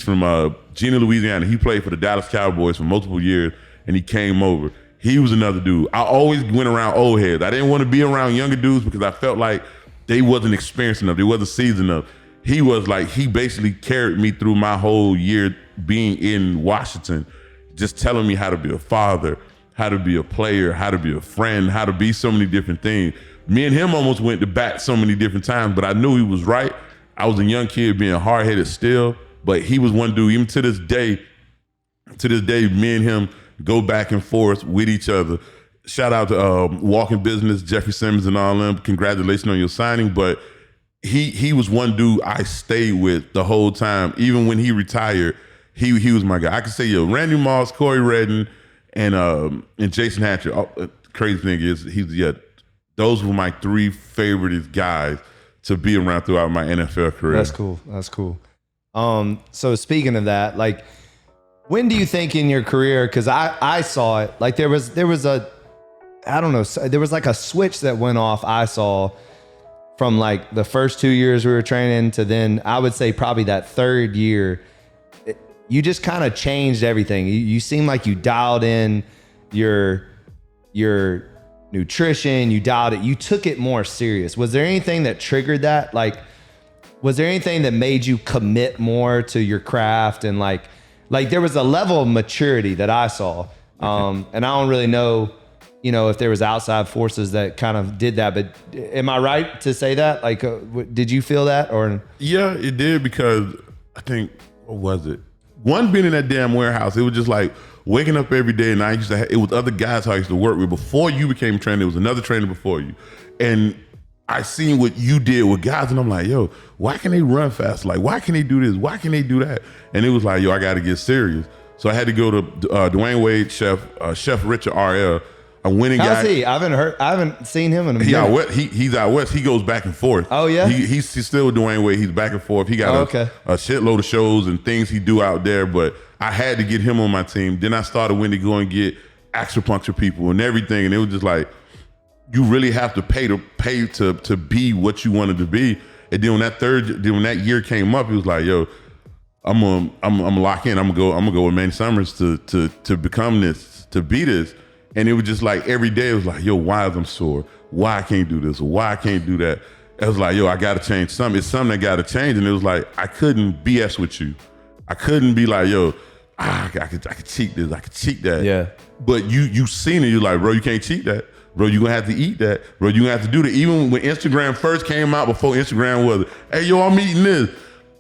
from Gina, Louisiana. He played for the Dallas Cowboys for multiple years, and he came over. He was another dude. I always went around old heads. I didn't want to be around younger dudes because I felt like they wasn't experienced enough. They wasn't seasoned enough. He was like, he basically carried me through my whole year being in Washington, just telling me how to be a father, how to be a player, how to be a friend, how to be so many different things. Me and him almost went to bat so many different times, but I knew he was right. I was a young kid being hard-headed still, but he was one dude, even to this day, me and him go back and forth with each other. Shout out to Walking Business, Jeffrey Simmons and all them. Congratulations on your signing. But he was one dude I stayed with the whole time. Even when he retired, he was my guy. I could say, yo, Randy Moss, Corey Redden, and Jason Hatcher. Crazy thing is, those were my 3 favorite guys to be around throughout my NFL career. That's cool. So speaking of that, like, when do you think in your career, because I saw it, like there was a, I don't know, there was like a switch that went off, I saw, from like the first 2 years we were training to then I would say probably that 3rd year, you just kind of changed everything. You seemed like you dialed in your nutrition, you took it more serious. Was there anything that triggered that? Like, was there anything that made you commit more to your craft? And like there was a level of maturity that I saw. And I don't really know, if there was outside forces that kind of did that, but am I right to say that? Like, did you feel that? Or? Yeah, it did, because I think, what was it? One, being in that damn warehouse, it was just like waking up every day, and I used to it was other guys who I used to work with. Before you became a trainer, there was another trainer before you. And I seen what you did with guys, and I'm like, yo, why can they run fast? Like, why can they do this? Why can they do that? And it was like, yo, I got to get serious. So I had to go to Dwayne Wade, Chef Richard RL. A winning guy. How's he? I haven't seen him in a minute. He's out west. He goes back and forth. Oh yeah. He's still with Dwayne Wade. He's back and forth. He got a shitload of shows and things he do out there. But I had to get him on my team. Then I started when to go and get acupuncture people and everything. And it was just like, you really have to pay to be what you wanted to be. And then when that year came up, it was like, yo, I'm gonna lock in. I'm gonna go with Manny Summers to become this, to be this. And it was just like every day it was like, yo, why is I'm sore? Why I can't do this? Why I can't do that? It was like, yo, I gotta change something. It's something that gotta change. And it was like, I couldn't BS with you. I couldn't be like, yo, I could cheat this, I could cheat that. Yeah. But you seen it, you're like, bro, you can't cheat that. Bro, you're gonna have to eat that. Bro, you're gonna have to do that. Even when Instagram first came out, before Instagram was, hey, yo, I'm eating this.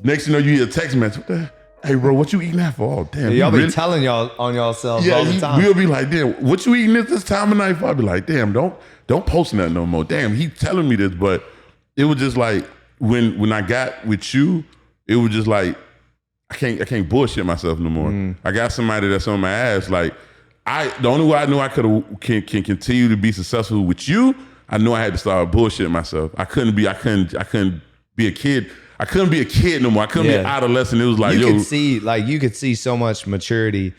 Next thing you know, you hear a text message. What the hey, bro, what you eating that for? Oh, damn. Y'all be telling y'all on yourselves all the time. We'll be like, damn, what you eating this time of night for? I'll be like, damn, don't post nothing no more. Damn, he telling me this. But it was just like, when I got with you, it was just like, I can't bullshit myself no more. I got somebody that's on my ass. Like, the only way I knew I can continue to be successful with you, I knew I had to start bullshitting myself. I couldn't be a kid. I couldn't be a kid no more. I couldn't be an adolescent. It was like, you could see so much maturity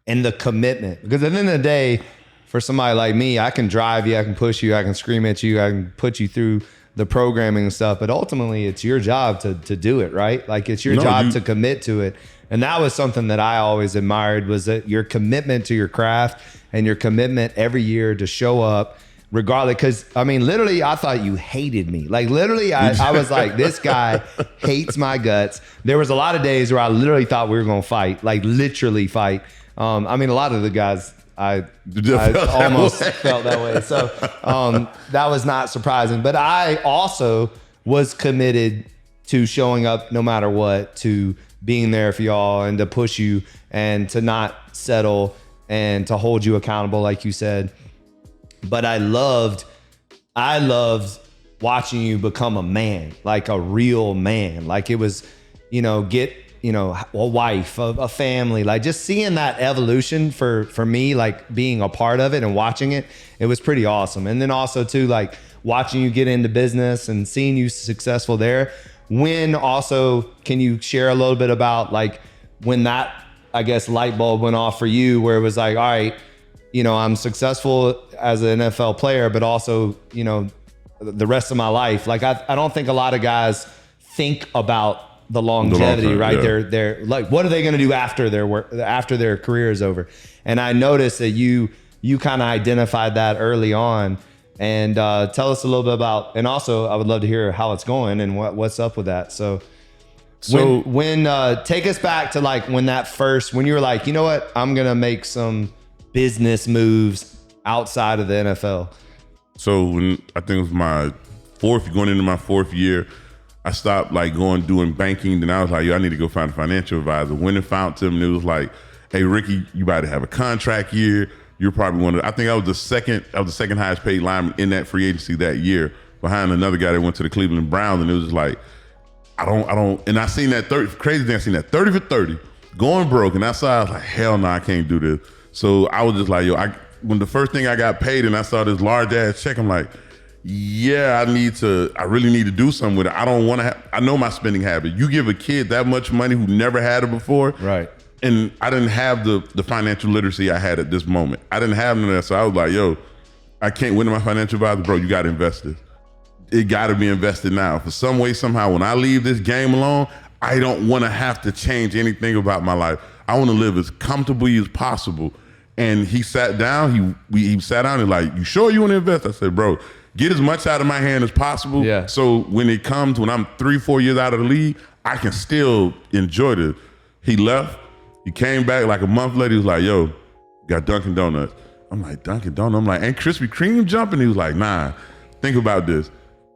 in the commitment. Because at the end of the day, for somebody like me, I can drive you, I can push you, I can scream at you, I can put you through the programming and stuff. But ultimately, it's your job to do it, right? Like, it's your job to commit to it. And that was something that I always admired, was that your commitment to your craft and your commitment every year to show up regardless. Because, I mean, literally, I thought you hated me. Like, literally, I was like, this guy hates my guts. There was a lot of days where I literally thought we were going to fight, like literally fight. I mean, a lot of the guys, I almost felt that way. So that was not surprising. But I also was committed to showing up no matter what, to being there for y'all and to push you and to not settle and to hold you accountable, like you said. But I loved watching you become a man, like a real man. Like, it was, get, a wife, a family, like just seeing that evolution for me, like being a part of it and watching it, it was pretty awesome. And then also too, like watching you get into business and seeing you successful there. Can you share a little bit about like when that, I guess, light bulb went off for you, where it was like, all right, I'm successful as an NFL player, but also, the rest of my life. Like, I don't think a lot of guys think about the longevity, right? Yeah. They're like, what are they going to do after their career is over? And I noticed that you kind of identified that early on. And tell us a little bit about, and also I would love to hear how it's going and what's up with that. So when take us back to like when you were like, you know what, I'm going to make some business moves outside of the NFL. So when I think it was going into my fourth year, I stopped like doing banking. Then I was like, I need to go find a financial advisor. Went and found him, and it was like, hey, Ricky, you about to have a contract year. You're probably I think I was the second highest paid lineman in that free agency that year, behind another guy that went to the Cleveland Browns. And it was like, I don't, and I seen that crazy thing. I seen that 30 for 30 going broke. And I was like, hell no, I can't do this. So I was just like, when the first thing I got paid and I saw this large ass check, I'm like, yeah, I really need to do something with it. I don't want to I know my spending habit. You give a kid that much money who never had it before. Right. And I didn't have the financial literacy I had at this moment. I didn't have none of that. So I was like, I can't win to my financial advisor. Bro, you got to invest this. It got to be invested now. For some way, somehow, when I leave this game alone, I don't want to have to change anything about my life. I want to live as comfortably as possible. And he sat down. He sat down and like, you sure you want to invest? I said, bro, get as much out of my hand as possible. Yeah. So when I'm 3-4 years out of the league, I can still enjoy this. He left. He came back like a month later. He was like, yo, got Dunkin Donuts. I'm like, Dunkin Donuts? I'm like, ain't Krispy Kreme jumping? He was like, nah, think about this.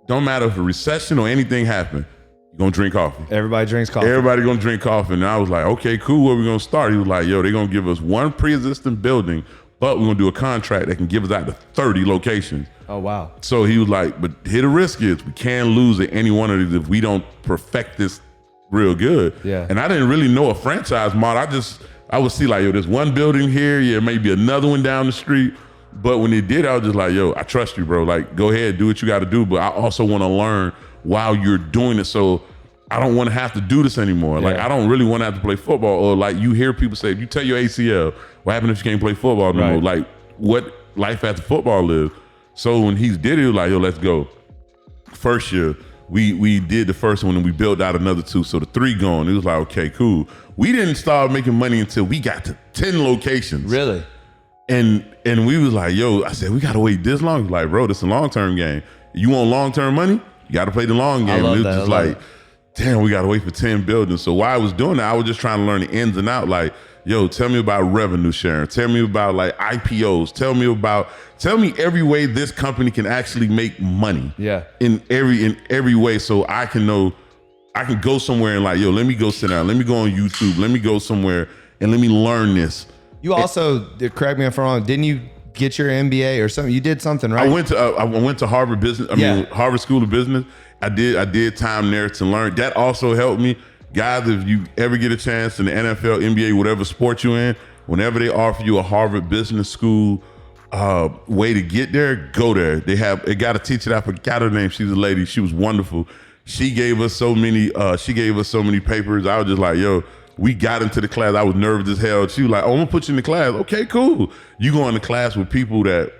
Don't matter if a recession or anything happened, you're going to drink coffee. Everybody drinks coffee. Everybody going to drink coffee. And I was like, okay, cool, where we going to start? He was like, they're going to give us one pre-existing building, but we're going to do a contract that can give us out to 30 locations. Oh, wow. So he was like, but here the risk is we can't lose at any one of these if we don't perfect this real good. Yeah. And I didn't really know a franchise model. I would see like, there's one building here, maybe another one down the street. But when they did, I was just like, I trust you, bro. Like, go ahead, do what you got to do. But I also want to learn while you're doing it. So I don't want to have to do this anymore. Yeah. Like, I don't really want to have to play football. Or like you hear people say, you tell your ACL, what happened if you can't play football no more? Like, what life after football is. So when he did it, he was like, let's go. First year, we did the first one and we built out another 2. So the 3 going. It was like, okay, cool. We didn't start making money until we got to 10 locations. Really? And we was like, I said, we got to wait this long. He's like, bro, this is a long-term game. You want long-term money? You got to play the long game. And it was just like, damn, we got to wait for 10 buildings. So while I was doing that, I was just trying to learn the ins and outs. Like, tell me about revenue sharing. Tell me about like IPOs. Tell me every way this company can actually make money. Yeah. In every way, so I can know I can go somewhere and like, yo, let me go sit down. Let me go on YouTube. Let me go somewhere and let me learn this. You also, correct me if I'm wrong, didn't you get your MBA or something? You did something, right? I went to Harvard Business. Harvard School of Business. I did time there to learn. That also helped me. Guys, if you ever get a chance in the NFL, NBA, whatever sport you're in, whenever they offer you a Harvard Business School way to get there, go there. They got a teacher that I forgot her name. She's a lady. She was wonderful. She gave us so many papers. I was just like, yo, we got into the class. I was nervous as hell. She was like, oh, I'm gonna put you in the class. Okay, cool. You go into class with people that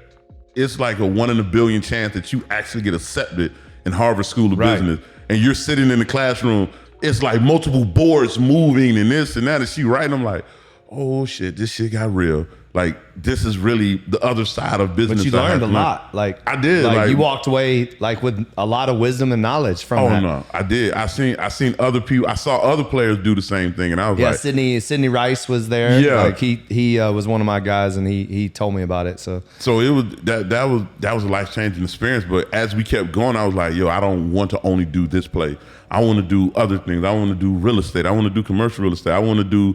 it's like a 1 in a billion chance that you actually get accepted in Harvard School of Business. And you're sitting in the classroom. It's like multiple boards moving and this and that. And she writing. I'm like, oh shit, this shit got real. Like, this is really the other side of business. But you learned a lot. Like, I did. Like you walked away like with a lot of wisdom and knowledge from that. Oh no, I did. I seen other people. I saw other players do the same thing, and I was like, Sidney Rice was there. Yeah, like he was one of my guys, and he told me about it. So it was that was a life-changing experience. But as we kept going, I was like, yo, I don't want to only do this play. I want to do other things. I want to do real estate. I want to do commercial real estate. I want to do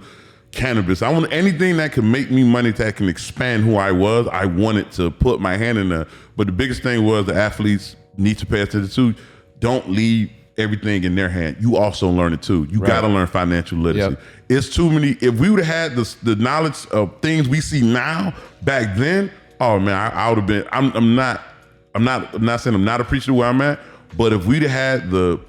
cannabis. I want anything that can make me money, that can expand who I was. I wanted to put my hand in there. But the biggest thing was the athletes need to pay attention to. Don't leave everything in their hand. You also learn it too. You got to learn financial literacy. Yep. It's too many. If we would have had the knowledge of things we see now back then, oh man, I would have been. I'm not saying I'm not appreciative where I'm at. But if we'd have had the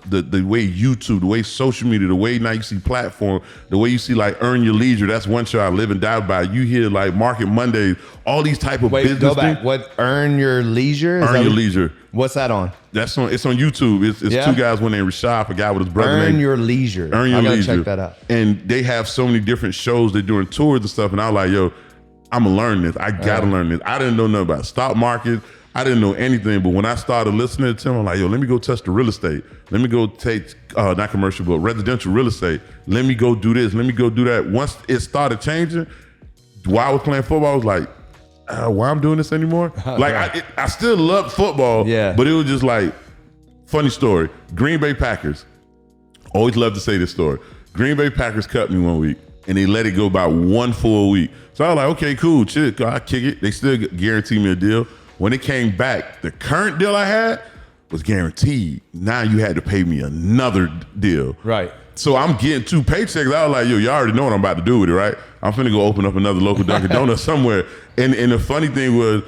way YouTube, the way social media, the way now you see platform, the way you see like Earn Your Leisure, that's one show I live and die by. You hear like Market Mondays, all these type of business go back. things. What, Earn Your Leisure? Earn Your Leisure. What's that on? It's on YouTube. It's two guys, one named Rashad, a guy with his brother named Earn Your Leisure. Earn Your Leisure. Check that out. And they have so many different shows. They're doing tours and stuff. And I was like, yo, I'm gonna learn this. I gotta learn this. I didn't know nothing about stock market. I didn't know anything, but when I started listening to him, I'm like, yo, let me go touch the real estate. Let me go take, not commercial, but residential real estate. Let me go do this. Let me go do that. Once it started changing, while I was playing football, I was like, why I'm doing this anymore? Like, I still loved football, but it was just like, funny story. Green Bay Packers. Always love to say this story. Green Bay Packers cut me one week, and they let it go about 1 full week. So I was like, okay, cool, chill, I kick it. They still guarantee me a deal. When it came back, the current deal I had was guaranteed. Now you had to pay me another deal. Right. So I'm getting 2 paychecks. I was like, yo, you already know what I'm about to do with it, right? I'm finna go open up another local Dunkin Donuts somewhere. And the funny thing was,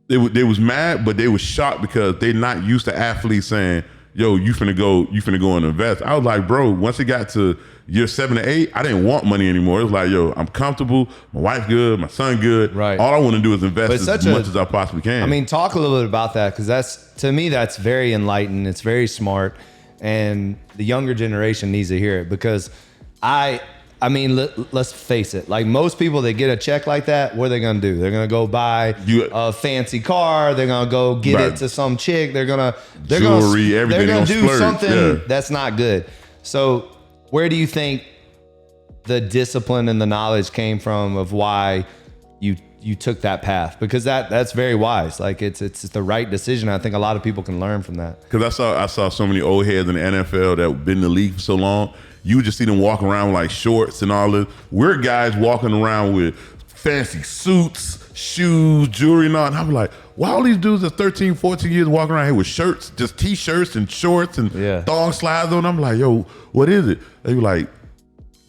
they was mad, but they was shocked because they're not used to athletes saying, yo, you finna go and invest. I was like, bro, once it got to year 7 to 8, I didn't want money anymore. It was like, yo, I'm comfortable. My wife good. My son good. Right. All I want to do is invest as much as I possibly can. I mean, talk a little bit about that, because to me, that's very enlightening. It's very smart, and the younger generation needs to hear it, because I mean, let's face it. Like, most people that get a check like that, what are they gonna do? They're gonna go buy a fancy car. They're gonna go get it to some chick. They're gonna jewelry, everything. They're gonna do splurge. something that's not good. So, where do you think the discipline and the knowledge came from of why you took that path? Because that's very wise. Like, it's the right decision. I think a lot of people can learn from that. Because I saw so many old heads in the NFL that been in the league for so long. You would just see them walking around with like shorts and all this. We're guys walking around with fancy suits, shoes, jewelry and all. And I'm like, why all these dudes at 13, 14 years walking around here with shirts, just t-shirts and shorts and thong slides on? I'm like, yo, what is it? They were like,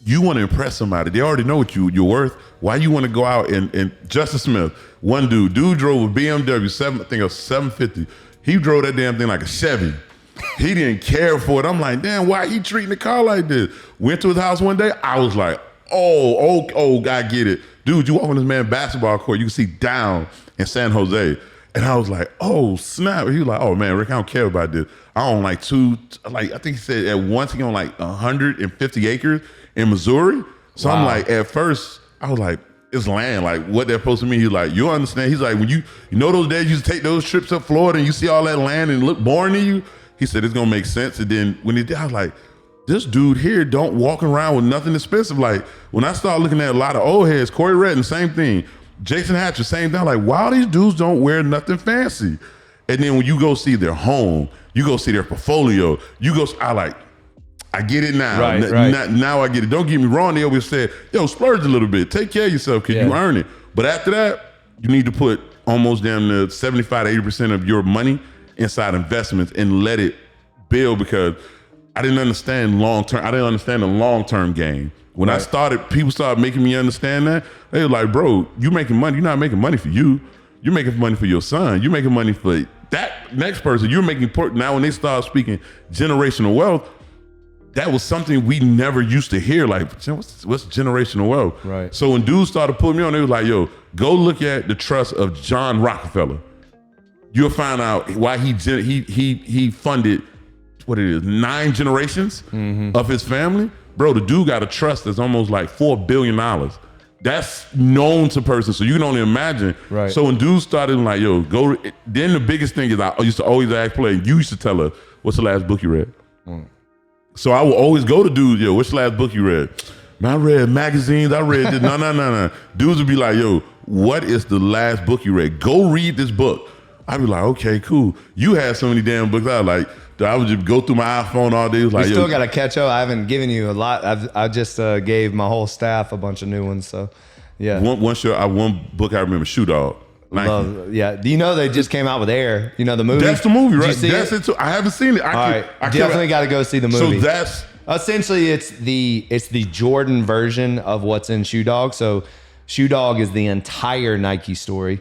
you want to impress somebody. They already know what you're worth. Why you want to go out and Justice Smith, one dude drove a BMW, I think it was 750. He drove that damn thing like a Chevy. He didn't care for it. I'm like, damn, why he treating the car like this? Went to his house one day. I was like, oh, I get it. Dude, you walk on this man's basketball court, you can see down in San Jose. And I was like, oh, snap. He was like, oh, man, Rick, I don't care about this. I own I think he said at once he owned like 150 acres in Missouri. So I'm like, at first, I was like, it's land. Like, what they're supposed to mean? He's like, you understand? He's like, when you know those days you used to take those trips up Florida and you see all that land and look boring to you? He said, it's gonna make sense. And then when he did, I was like, this dude here don't walk around with nothing expensive. Like, when I started looking at a lot of old heads, Corey Redden, same thing. Jason Hatcher, same thing. I'm like, wow, these dudes don't wear nothing fancy. And then when you go see their home, you go see their portfolio, I I get it now. Right. Now I get it. Don't get me wrong. They always said, yo, splurge a little bit. Take care of yourself because you earn it. But after that, you need to put almost damn near 75 to 80% of your money inside investments and let it build, because I didn't understand long-term. I didn't understand the long-term game. When I started, people started making me understand that. They were like, bro, you making money. You're not making money for you. You're making money for your son. You're making money for that next person. You're making, now when they start speaking generational wealth, that was something we never used to hear. Like, what's generational wealth? Right. So when dudes started putting me on, they was like, yo, go look at the trust of John Rockefeller. You'll find out why he funded, what it is, 9 generations of his family. Bro, the dude got a trust that's almost like $4 billion. That's known to person, so you can only imagine. Right. So when dudes started like, yo, go. Then the biggest thing is I used to always ask players. You used to tell her, what's the last book you read? So I would always go to dudes, yo, what's the last book you read? Man, I read magazines. I read this. No. Dudes would be like, yo, what is the last book you read? Go read this book. I'd be like, okay, cool. You had so many damn books. I would just go through my iPhone all day. We still got to catch up. I haven't given you a lot. I just gave my whole staff a bunch of new ones. So, yeah. One book I remember, Shoe Dog. Yeah. Do you know they just came out with Air? You know the movie? That's the movie, right? That's it too. I haven't seen it. I definitely got to go see the movie. So that's essentially it's the Jordan version of what's in Shoe Dog. So Shoe Dog is the entire Nike story,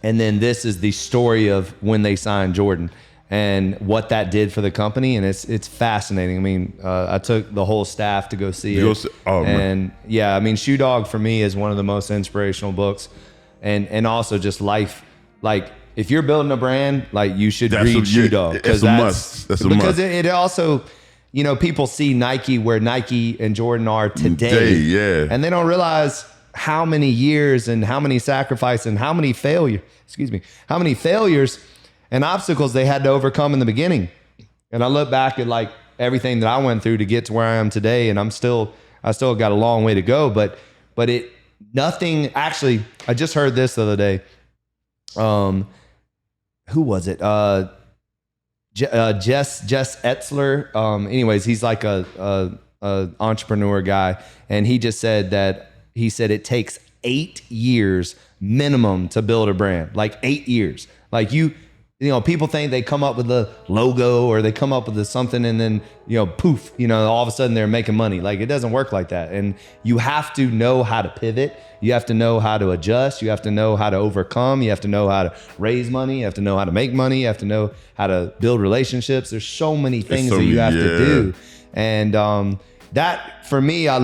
and then this is the story of when they signed Jordan and what that did for the company. And it's fascinating. I mean, I took the whole staff to go see it. And yeah, I mean, Shoe Dog for me is one of the most inspirational books. And also just life. Like if you're building a brand, like you should read Shoe Dog. That's a must. That's a must. Because it also, you know, people see Nike where Nike and Jordan are today. Yeah. And they don't realize how many years and how many sacrifices and how many failures and obstacles they had to overcome in the beginning. And I look back at like everything that I went through to get to where I am today, and I still got a long way to go. But actually, I just heard this the other day. Who was it? Jess Etzler. Anyways, he's like a entrepreneur guy, and he just said it takes 8 years minimum to build a brand. Like 8 years. Like you know, people think they come up with a logo or they come up with something and then, you know, poof, you know, all of a sudden they're making money. Like it doesn't work like that. And you have to know how to pivot. You have to know how to adjust. You have to know how to overcome. You have to know how to raise money. You have to know how to make money. You have to know how to build relationships. There's so many things that you have to do. And that for me, I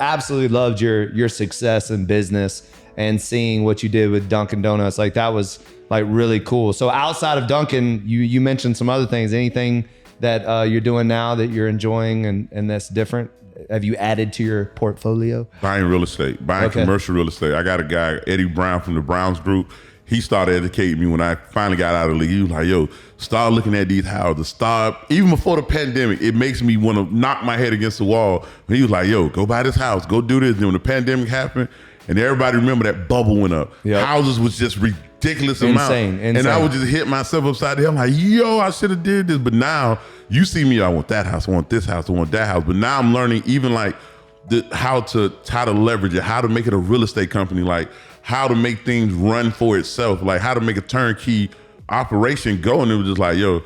absolutely loved your success in business and seeing what you did with Dunkin Donuts. Like that was like really cool. So outside of Dunkin, you mentioned some other things. Anything that you're doing now that you're enjoying and that's different? Have you added to your portfolio? Buying real estate, commercial real estate. I got a guy, Eddie Brown from the Browns Group. He started educating me when I finally got out of the league. He was like, yo, start looking at these houses. Even before the pandemic, it makes me want to knock my head against the wall. And he was like, yo, go buy this house, go do this. And when the pandemic happened, and everybody remember that bubble went up. Yep. Houses was just ridiculous amount. Insane. And I would just hit myself upside the head. I'm like, yo, I should have did this. But now you see me, I want that house, I want this house, I want that house. But now I'm learning even like how to leverage it, how to make it a real estate company, like how to make things run for itself, like how to make a turnkey operation go. And it was just like, yo,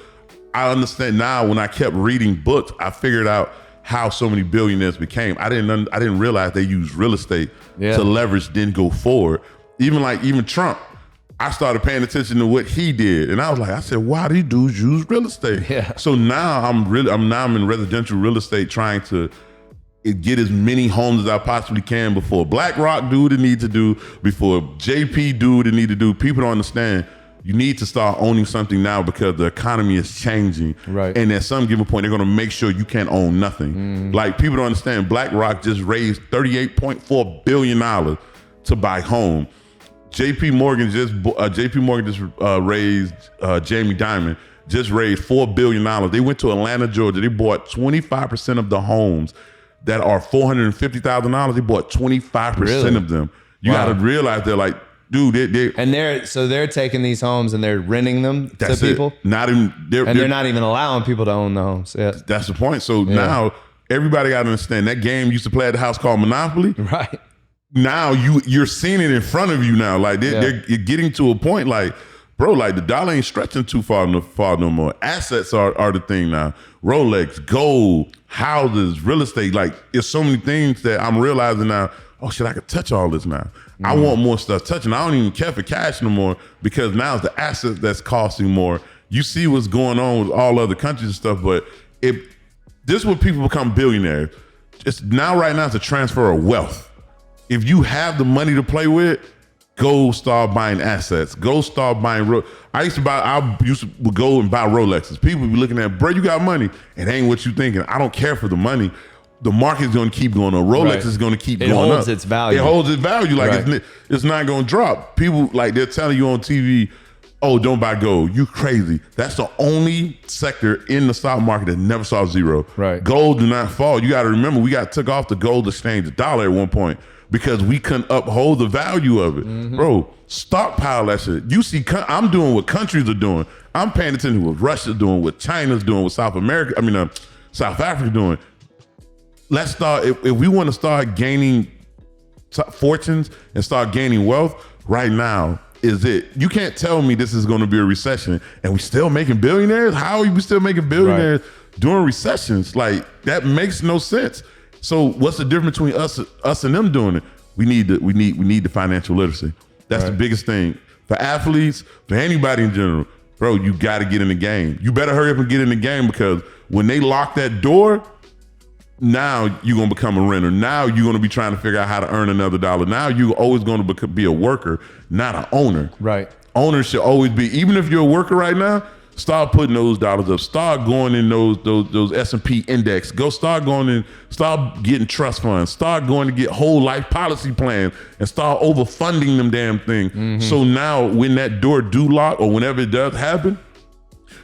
I understand now. When I kept reading books, I figured out how so many billionaires became. I didn't realize they used real estate to leverage, then go forward. Even Trump, I started paying attention to what he did, and I said, wow, these dudes use real estate. Yeah. So now I'm in residential real estate, trying to get as many homes as I possibly can before BlackRock do what it need to do, before JP do what it need to do. People don't understand. You need to start owning something now because the economy is changing. Right. And at some given point, they're going to make sure you can't own nothing. Like, people don't understand. BlackRock just raised $38.4 billion to buy home. JP Morgan just raised, Jamie Dimon just raised $4 billion. They went to Atlanta, Georgia. They bought 25% of the homes that are $450,000. They bought 25% of them. You got to realize they're like, dude. And they're taking these homes and they're renting them to people. They're not even allowing people to own the homes. Yeah. That's the point. So now everybody got to understand that game you used to play at the house called Monopoly. Right. Now you're seeing it in front of you now. Like you're getting to a point like, bro, like the dollar ain't stretching too far no more. Assets are the thing now. Rolex, gold, houses, real estate. Like it's so many things that I'm realizing now, oh shit, I could touch all this now. I want more stuff touching. I don't even care for cash no more because now it's the assets that's costing more. You see what's going on with all other countries and stuff, but this is where people become billionaires. Right now it's a transfer of wealth. If you have the money to play with, go start buying assets. Go start buying. I used to go and buy Rolexes. People be looking at, bro, you got money. It ain't what you thinking. I don't care for the money. The market's going to keep going up. Rolex is going to keep going up. It holds its value. It holds its value. Like it's not going to drop. People like they're telling you on TV, oh, don't buy gold. You crazy. That's the only sector in the stock market that never saw zero. Right. Gold do not fall. You got to remember, we got took off the gold exchange, the dollar at one point because we couldn't uphold the value of it. Bro, stockpile that shit. You see, I'm doing what countries are doing. I'm paying attention to what Russia's doing, what China's doing, what South Africa doing. Let's start, if we want to start gaining fortunes and start gaining wealth, right now is it. You can't tell me this is going to be a recession and we still making billionaires? How are we still making billionaires during recessions? Like, that makes no sense. So what's the difference between us and them doing it? We need the financial literacy. That's the biggest thing. For athletes, for anybody in general, bro, you got to get in the game. You better hurry up and get in the game because when they lock that door, now you're going to become a renter. Now you're going to be trying to figure out how to earn another dollar. Now you're always going to be a worker, not an owner. Right. Owners should always be, even if you're a worker right now, start putting those dollars up. Start going in those S&P index. Start getting trust funds. Start going to get whole life policy plans and start overfunding them damn thing. So now when that door do lock or whenever it does happen,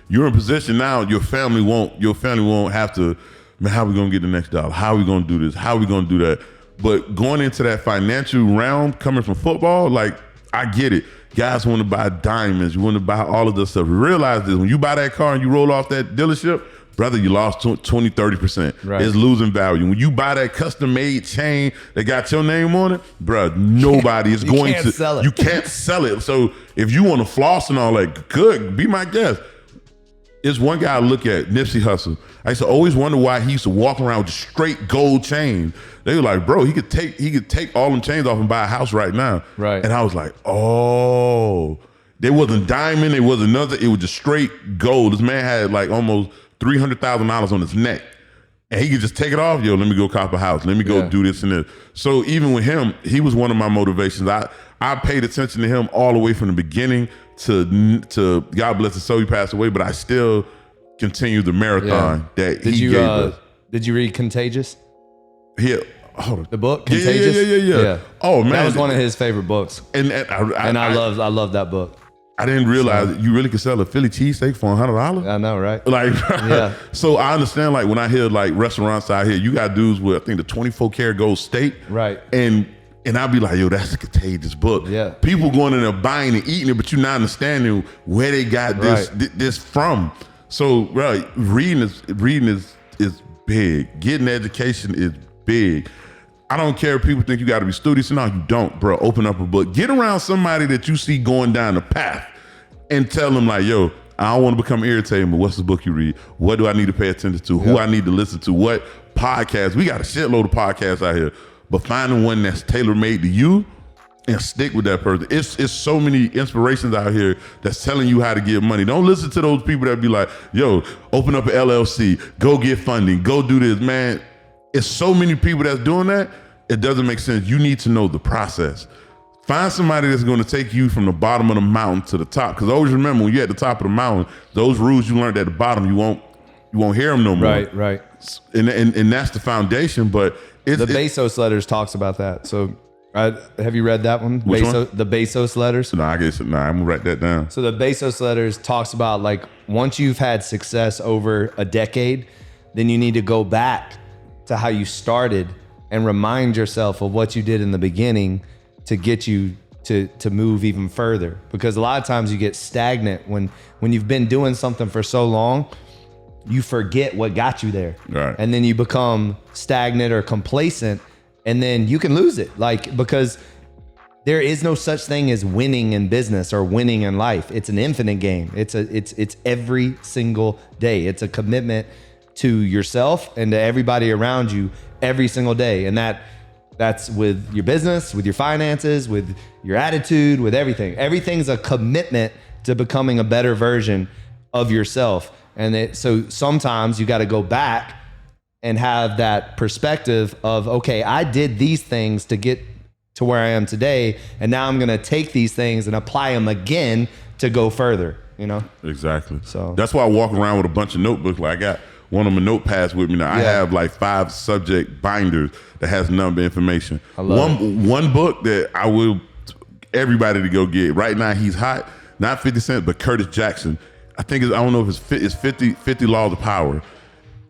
you're in position now. Your family won't have to, man, how are we going to get the next dollar? How are we going to do this? How are we going to do that? But going into that financial realm, coming from football, like, I get it. Guys want to buy diamonds. You want to buy all of this stuff. Realize this, when you buy that car and you roll off that dealership, brother, you lost 20, 30%. Right. It's losing value. When you buy that custom-made chain that got your name on it, bro, nobody is going to sell it. You can't sell it. So if you want to floss and all that, good, be my guest. It's one guy I look at, Nipsey Hussle. I used to always wonder why he used to walk around with straight gold chains. They were like, bro, he could take all them chains off and buy a house right now. Right. And I was like, oh, there wasn't diamond, it wasn't nothing. It was just straight gold. This man had like almost $300,000 on his neck. And he could just take it off. Yo, let me go cop a house. Let me go do this and this. So even with him, he was one of my motivations. I paid attention to him all the way from the beginning to God bless his soul, he passed away, but I still continue the marathon that he gave us. Did you read Contagious? Yeah. Oh, the book Contagious? Yeah. Oh man, that was one of his favorite books. And I love that book. I didn't realize you really could sell a Philly cheesesteak for $100. I know, right? Like, yeah. So I understand, like, when I hear like restaurants out here, you got dudes with, I think, the 24 karat gold steak, right? And I'd be like, yo, that's a Contagious book. Yeah. People going in there buying and eating it, but you're not understanding where they got this from. So, right, reading is big. Getting education is big. I don't care if people think you got to be studious. No, you don't, bro. Open up a book. Get around somebody that you see going down the path and tell them like, yo, I don't want to become irritated, but what's the book you read? What do I need to pay attention to? Who I need to listen to? What podcasts? We got a shitload of podcasts out here. But finding one that's tailor-made to you and stick with that person. It's so many inspirations out here that's telling you how to get money. Don't listen to those people that be like, yo, open up an LLC, go get funding, go do this. Man, it's so many people that's doing that, it doesn't make sense. You need to know the process. Find somebody that's going to take you from the bottom of the mountain to the top. Because always remember, when you're at the top of the mountain, those rules you learned at the bottom, you won't hear them no more. Right. And that's the foundation, but the Bezos letters talks about that. So have you read that one? Which one? The Bezos letters? No, I'm gonna write that down. So the Bezos letters talks about, like, once you've had success over a decade, then you need to go back to how you started and remind yourself of what you did in the beginning to get you to move even further, because a lot of times you get stagnant when you've been doing something for so long. You forget what got you there, right? And then you become stagnant or complacent, and then you can lose it, like, because there is no such thing as winning in business or winning in life. It's an infinite game. It's every single day. It's a commitment to yourself and to everybody around you every single day, and that's with your business, with your finances, with your attitude, with everything. Everything's a commitment to becoming a better version of yourself. And so sometimes you got to go back and have that perspective of, okay, I did these things to get to where I am today, and now I'm going to take these things and apply them again to go further, you know? Exactly. So that's why I walk around with a bunch of notebooks. Like I got one of my notepads with me now. I have like 5 subject binders that has number information. One book that I will everybody to go get right now. He's hot, not 50 Cent, but Curtis Jackson. I think I don't know if it's 50 Laws of Power.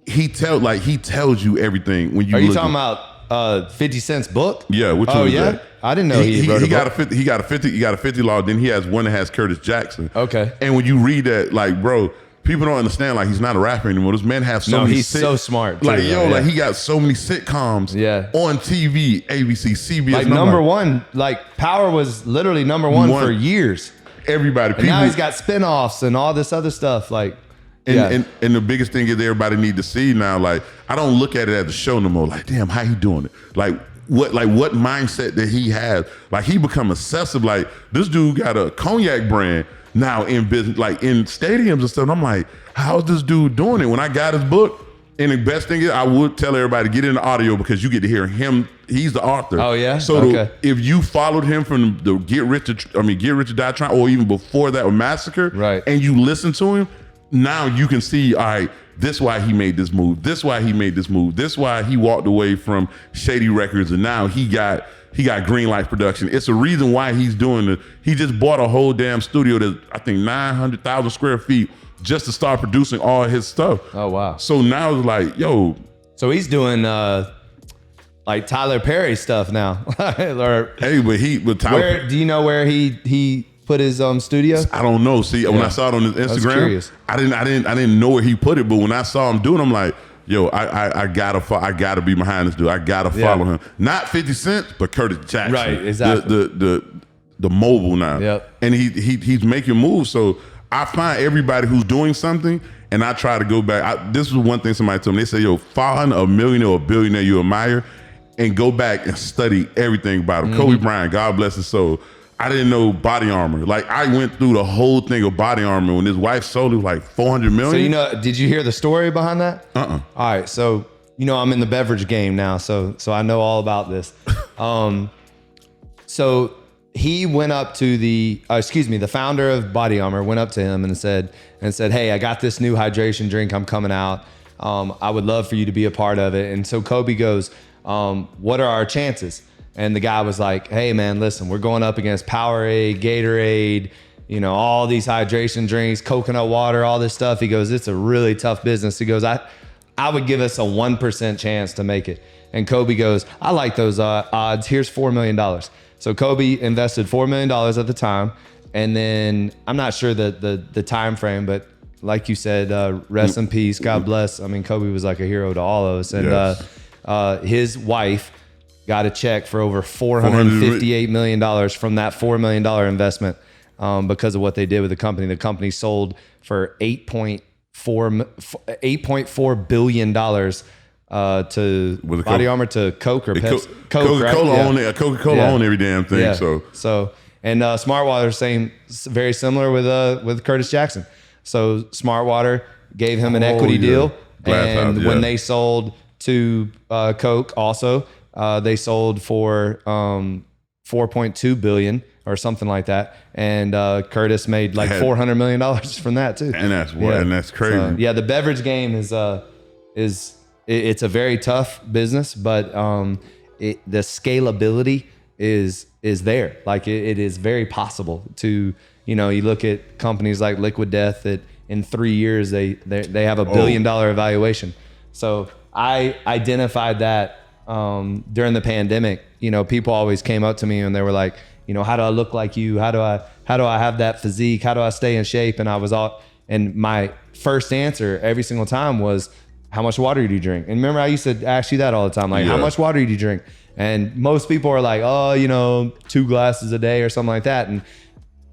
He tells you everything when you. Are you talking about 50 Cent's book? Yeah. Which one is that? I didn't know he wrote a book. He got a 50 Law. Then he has one that has Curtis Jackson. Okay. And when you read that, like, bro, people don't understand. Like, he's not a rapper anymore. This man has so many. He's so smart. Too, like, like he got so many sitcoms. On TV, ABC, CBS. Like number one. Like Power was literally number one for years. Everybody. And now he's got spinoffs and all this other stuff. Like, and the biggest thing is everybody need to see now. Like, I don't look at it as a show no more. Like, damn, how he doing it? Like what mindset that he has? Like, he become obsessive. Like, this dude got a cognac brand now in business, like in stadiums and stuff. And I'm like, how's this dude doing it? When I got his book, and the best thing is, I would tell everybody, get in the audio because you get to hear him. He's the author. Oh yeah. So if you followed him from the Get Rich or Die Trying, or even before that, or Massacre, right, and you listen to him, now you can see, all right, this why he made this move. This why he made this move. This why he walked away from Shady Records, and now he got Green Light Production. It's a reason why he's doing it. He just bought a whole damn studio that I think 900,000 square feet just to start producing all his stuff. Oh wow. So now it's like, yo. So he's doing like Tyler Perry stuff now. Or, hey, but Tyler, do you know where he put his studio? I don't know. See, when I saw it on his Instagram, I didn't know where he put it, but when I saw him doing, I'm like, yo, I gotta be behind this dude. I gotta follow him. Not 50 Cent, but Curtis Jackson. Right, exactly. The mobile now. Yep. And he's making moves. So I find everybody who's doing something, and I try to go back. This was one thing somebody told me. They said, yo, find a millionaire or a billionaire you admire and go back and study everything about him. Kobe Bryant, God bless his soul. I didn't know Body Armor. Like, I went through the whole thing of Body Armor when his wife sold it was like $400 million. So, did you hear the story behind that? All right. So, I'm in the beverage game now. So I know all about this. So he went up to the founder of Body Armor went up to him and said, hey, I got this new hydration drink. I'm coming out. I would love for you to be a part of it. And so Kobe goes, what are our chances? And the guy was like, hey man, listen, we're going up against Powerade, Gatorade, all these hydration drinks, coconut water, all this stuff. He goes, it's a really tough business. He goes, I would give us a 1% chance to make it. And Kobe goes, I like those odds. Here's $4 million. So Kobe invested $4 million at the time. And then I'm not sure the time frame, but like you said, rest in peace, God bless. I mean, Kobe was like a hero to all of us. And yes. His wife got a check for over $458 million from that $4 million investment because of what they did with the company. The company sold for $8.4 billion to Body Armor, to Coke or Pepsi. Coca-Cola owned every damn thing. Yeah. So and Smart Water, very similar with Curtis Jackson. So Smart Water gave him an equity deal, and when they sold to Coke, also they sold for $4.2 billion or something like that, and Curtis made like $400 million from that too. And that's crazy. So, the beverage game is it's a very tough business, but the scalability is there. Like it is very possible to, you look at companies like Liquid Death that in 3 years they have $1 billion valuation. So I identified that during the pandemic. People always came up to me and they were like, how do I look like you? How do I have that physique? How do I stay in shape? And my first answer every single time was, how much water do you drink? And remember, I used to ask you that all the time, like, how much water do you drink? And most people are like, 2 glasses a day or something like that. And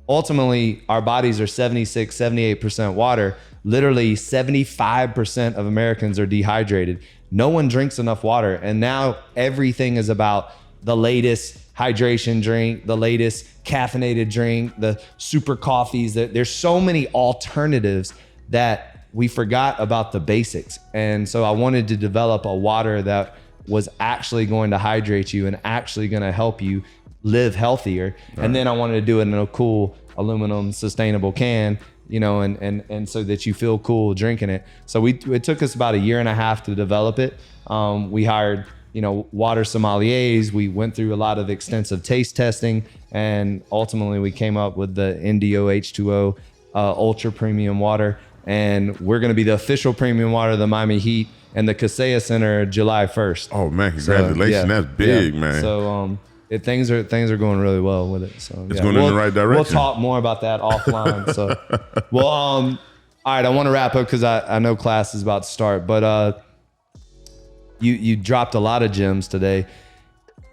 ultimately, our bodies are 76, 78% water. Literally 75% of Americans are dehydrated. No one drinks enough water. And now everything is about the latest hydration drink, the latest caffeinated drink, the super coffees. There's so many alternatives that we forgot about the basics. And so I wanted to develop a water that was actually going to hydrate you and actually going to help you live healthier. Right. And then I wanted to do it in a cool aluminum sustainable can, and so that you feel cool drinking it. So it took us about 1.5 years to develop it. We hired, water sommeliers. We went through a lot of extensive taste testing, and ultimately we came up with the NDO H2O ultra premium water. And we're going to be the official premium water of the Miami Heat and the Kaseya Center July 1st. Oh man, congratulations! That's big, man. So things are going really well with it. So it's going in the right direction. We'll talk more about that offline. So, all right, I want to wrap up because I know class is about to start. But you dropped a lot of gems today.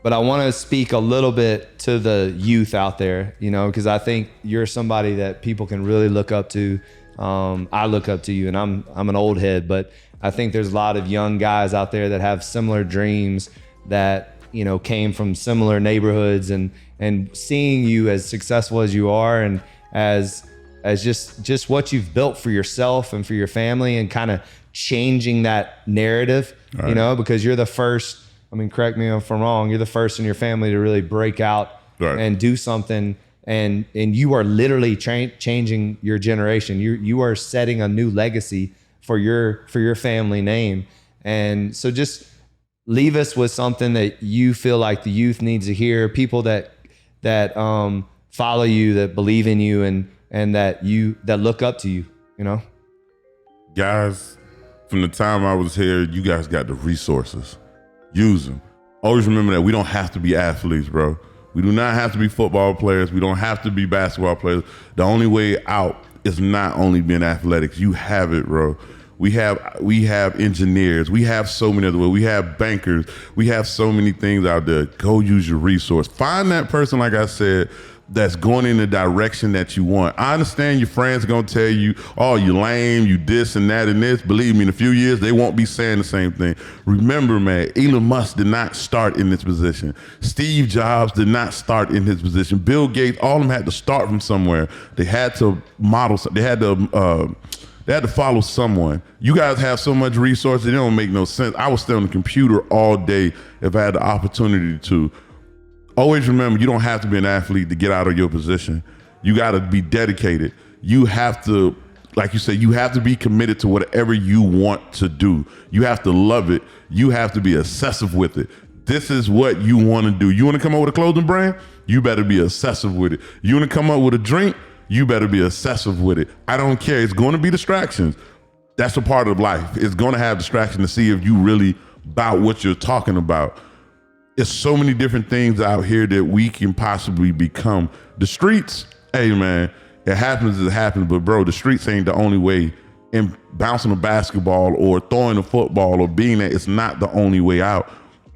But I want to speak a little bit to the youth out there, because I think you're somebody that people can really look up to. I look up to you, and I'm an old head, but I think there's a lot of young guys out there that have similar dreams that, came from similar neighborhoods, and seeing you as successful as you are, and as just what you've built for yourself and for your family, and kind of changing that narrative, right. Because you're the first, correct me if I'm wrong, you're the first in your family to really break out right. and do something. And you are literally changing your generation. You are setting a new legacy for your family name. And so just leave us with something that you feel like the youth needs to hear. People that follow you, that believe in you, and that look up to you. Guys, from the time I was here, you guys got the resources. Use them. Always remember that we don't have to be athletes, bro. We do not have to be football players. We don't have to be basketball players. The only way out is not only being athletics. You have it, bro. We have engineers. We have so many other ways. We have bankers. We have so many things out there. Go use your resource. Find that person, like I said, that's going in the direction that you want. I understand your friends are going to tell you, oh, you lame, you this and that and this. Believe me, in a few years, they won't be saying the same thing. Remember, man, Elon Musk did not start in this position. Steve Jobs did not start in his position. Bill Gates, all of them had to start from somewhere. They had to model, they had to follow someone. You guys have so much resources, it don't make no sense. I would stay on the computer all day if I had the opportunity to. Always remember, you don't have to be an athlete to get out of your position. You got to be dedicated. You have to, like you said, you have to be committed to whatever you want to do. You have to love it. You have to be obsessive with it. This is what you want to do. You want to come up with a clothing brand? You better be obsessive with it. You want to come up with a drink? You better be obsessive with it. I don't care. It's going to be distractions. That's a part of life. It's going to have distractions to see if you really about what you're talking about. There's so many different things out here that we can possibly become. The streets, hey man, it happens, but bro, the streets ain't the only way. And bouncing a basketball or throwing a football or being that, it's not the only way out.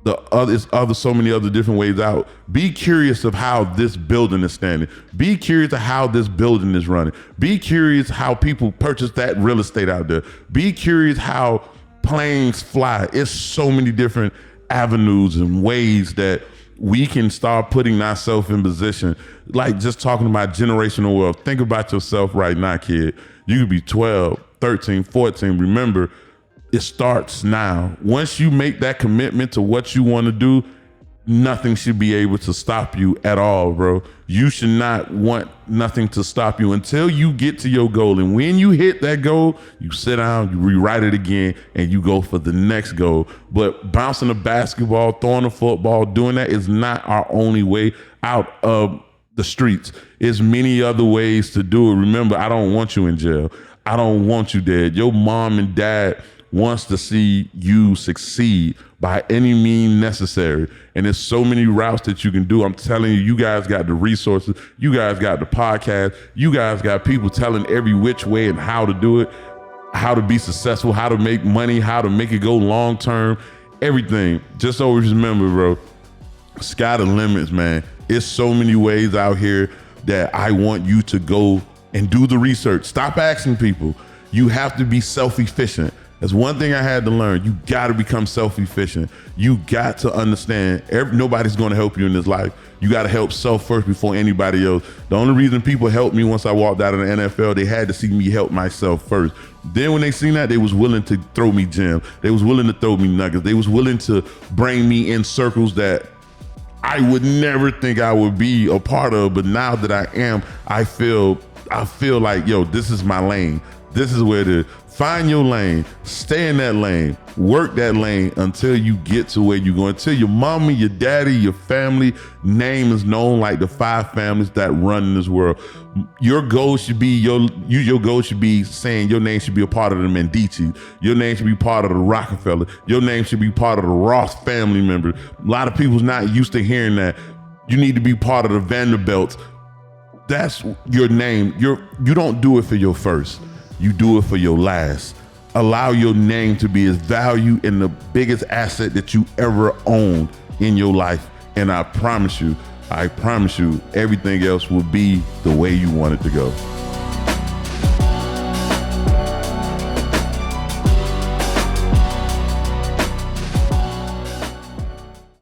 So many other different ways out. Be curious of how this building is standing. Be curious of how this building is running. Be curious how people purchase that real estate out there. Be curious how planes fly. It's so many different avenues and ways that we can start putting ourselves in position. Like just talking about generational wealth. Think about yourself right now, kid. You could be 12, 13, 14. Remember, it starts now. Once you make that commitment to what you want to do, nothing should be able to stop you at all, bro. You should not want nothing to stop you until you get to your goal. And when you hit that goal, you sit down, you rewrite it again, and you go for the next goal. But bouncing a basketball, throwing a football, doing that is not our only way out of the streets. There's many other ways to do it. Remember, I don't want you in jail. I don't want you dead. Your mom and dad wants to see you succeed by any means necessary. And there's so many routes that you can do. I'm telling you, you guys got the resources. You guys got the podcast. You guys got people telling every which way and how to do it, how to be successful, how to make money, how to make it go long term, everything. Just always remember, bro, sky the limits, man. It's so many ways out here that I want you to go and do the research. Stop asking people. You have to be self-efficient. That's one thing I had to learn. You got to become self-efficient. You got to understand nobody's going to help you in this life. You got to help self first before anybody else. The only reason people helped me once I walked out of the NFL, they had to see me help myself first. Then when they seen that, they was willing to throw me gems. They was willing to throw me nuggets. They was willing to bring me in circles that I would never think I would be a part of. But now that I am, I feel like, yo, this is my lane. This is where it is. Find your lane, stay in that lane, work that lane until you get to where you're going, until your mama, your daddy, your family name is known like the 5 families that run in this world. Your goal should be your goal should be saying your name should be a part of the Medici. Your name should be part of the Rockefeller. Your name should be part of the Ross family member. A lot of people's not used to hearing that. You need to be part of the Vanderbilts. That's your name. You don't do it for your first. You do it for your last. Allow your name to be as value and the biggest asset that you ever owned in your life. And I promise you, everything else will be the way you want it to go.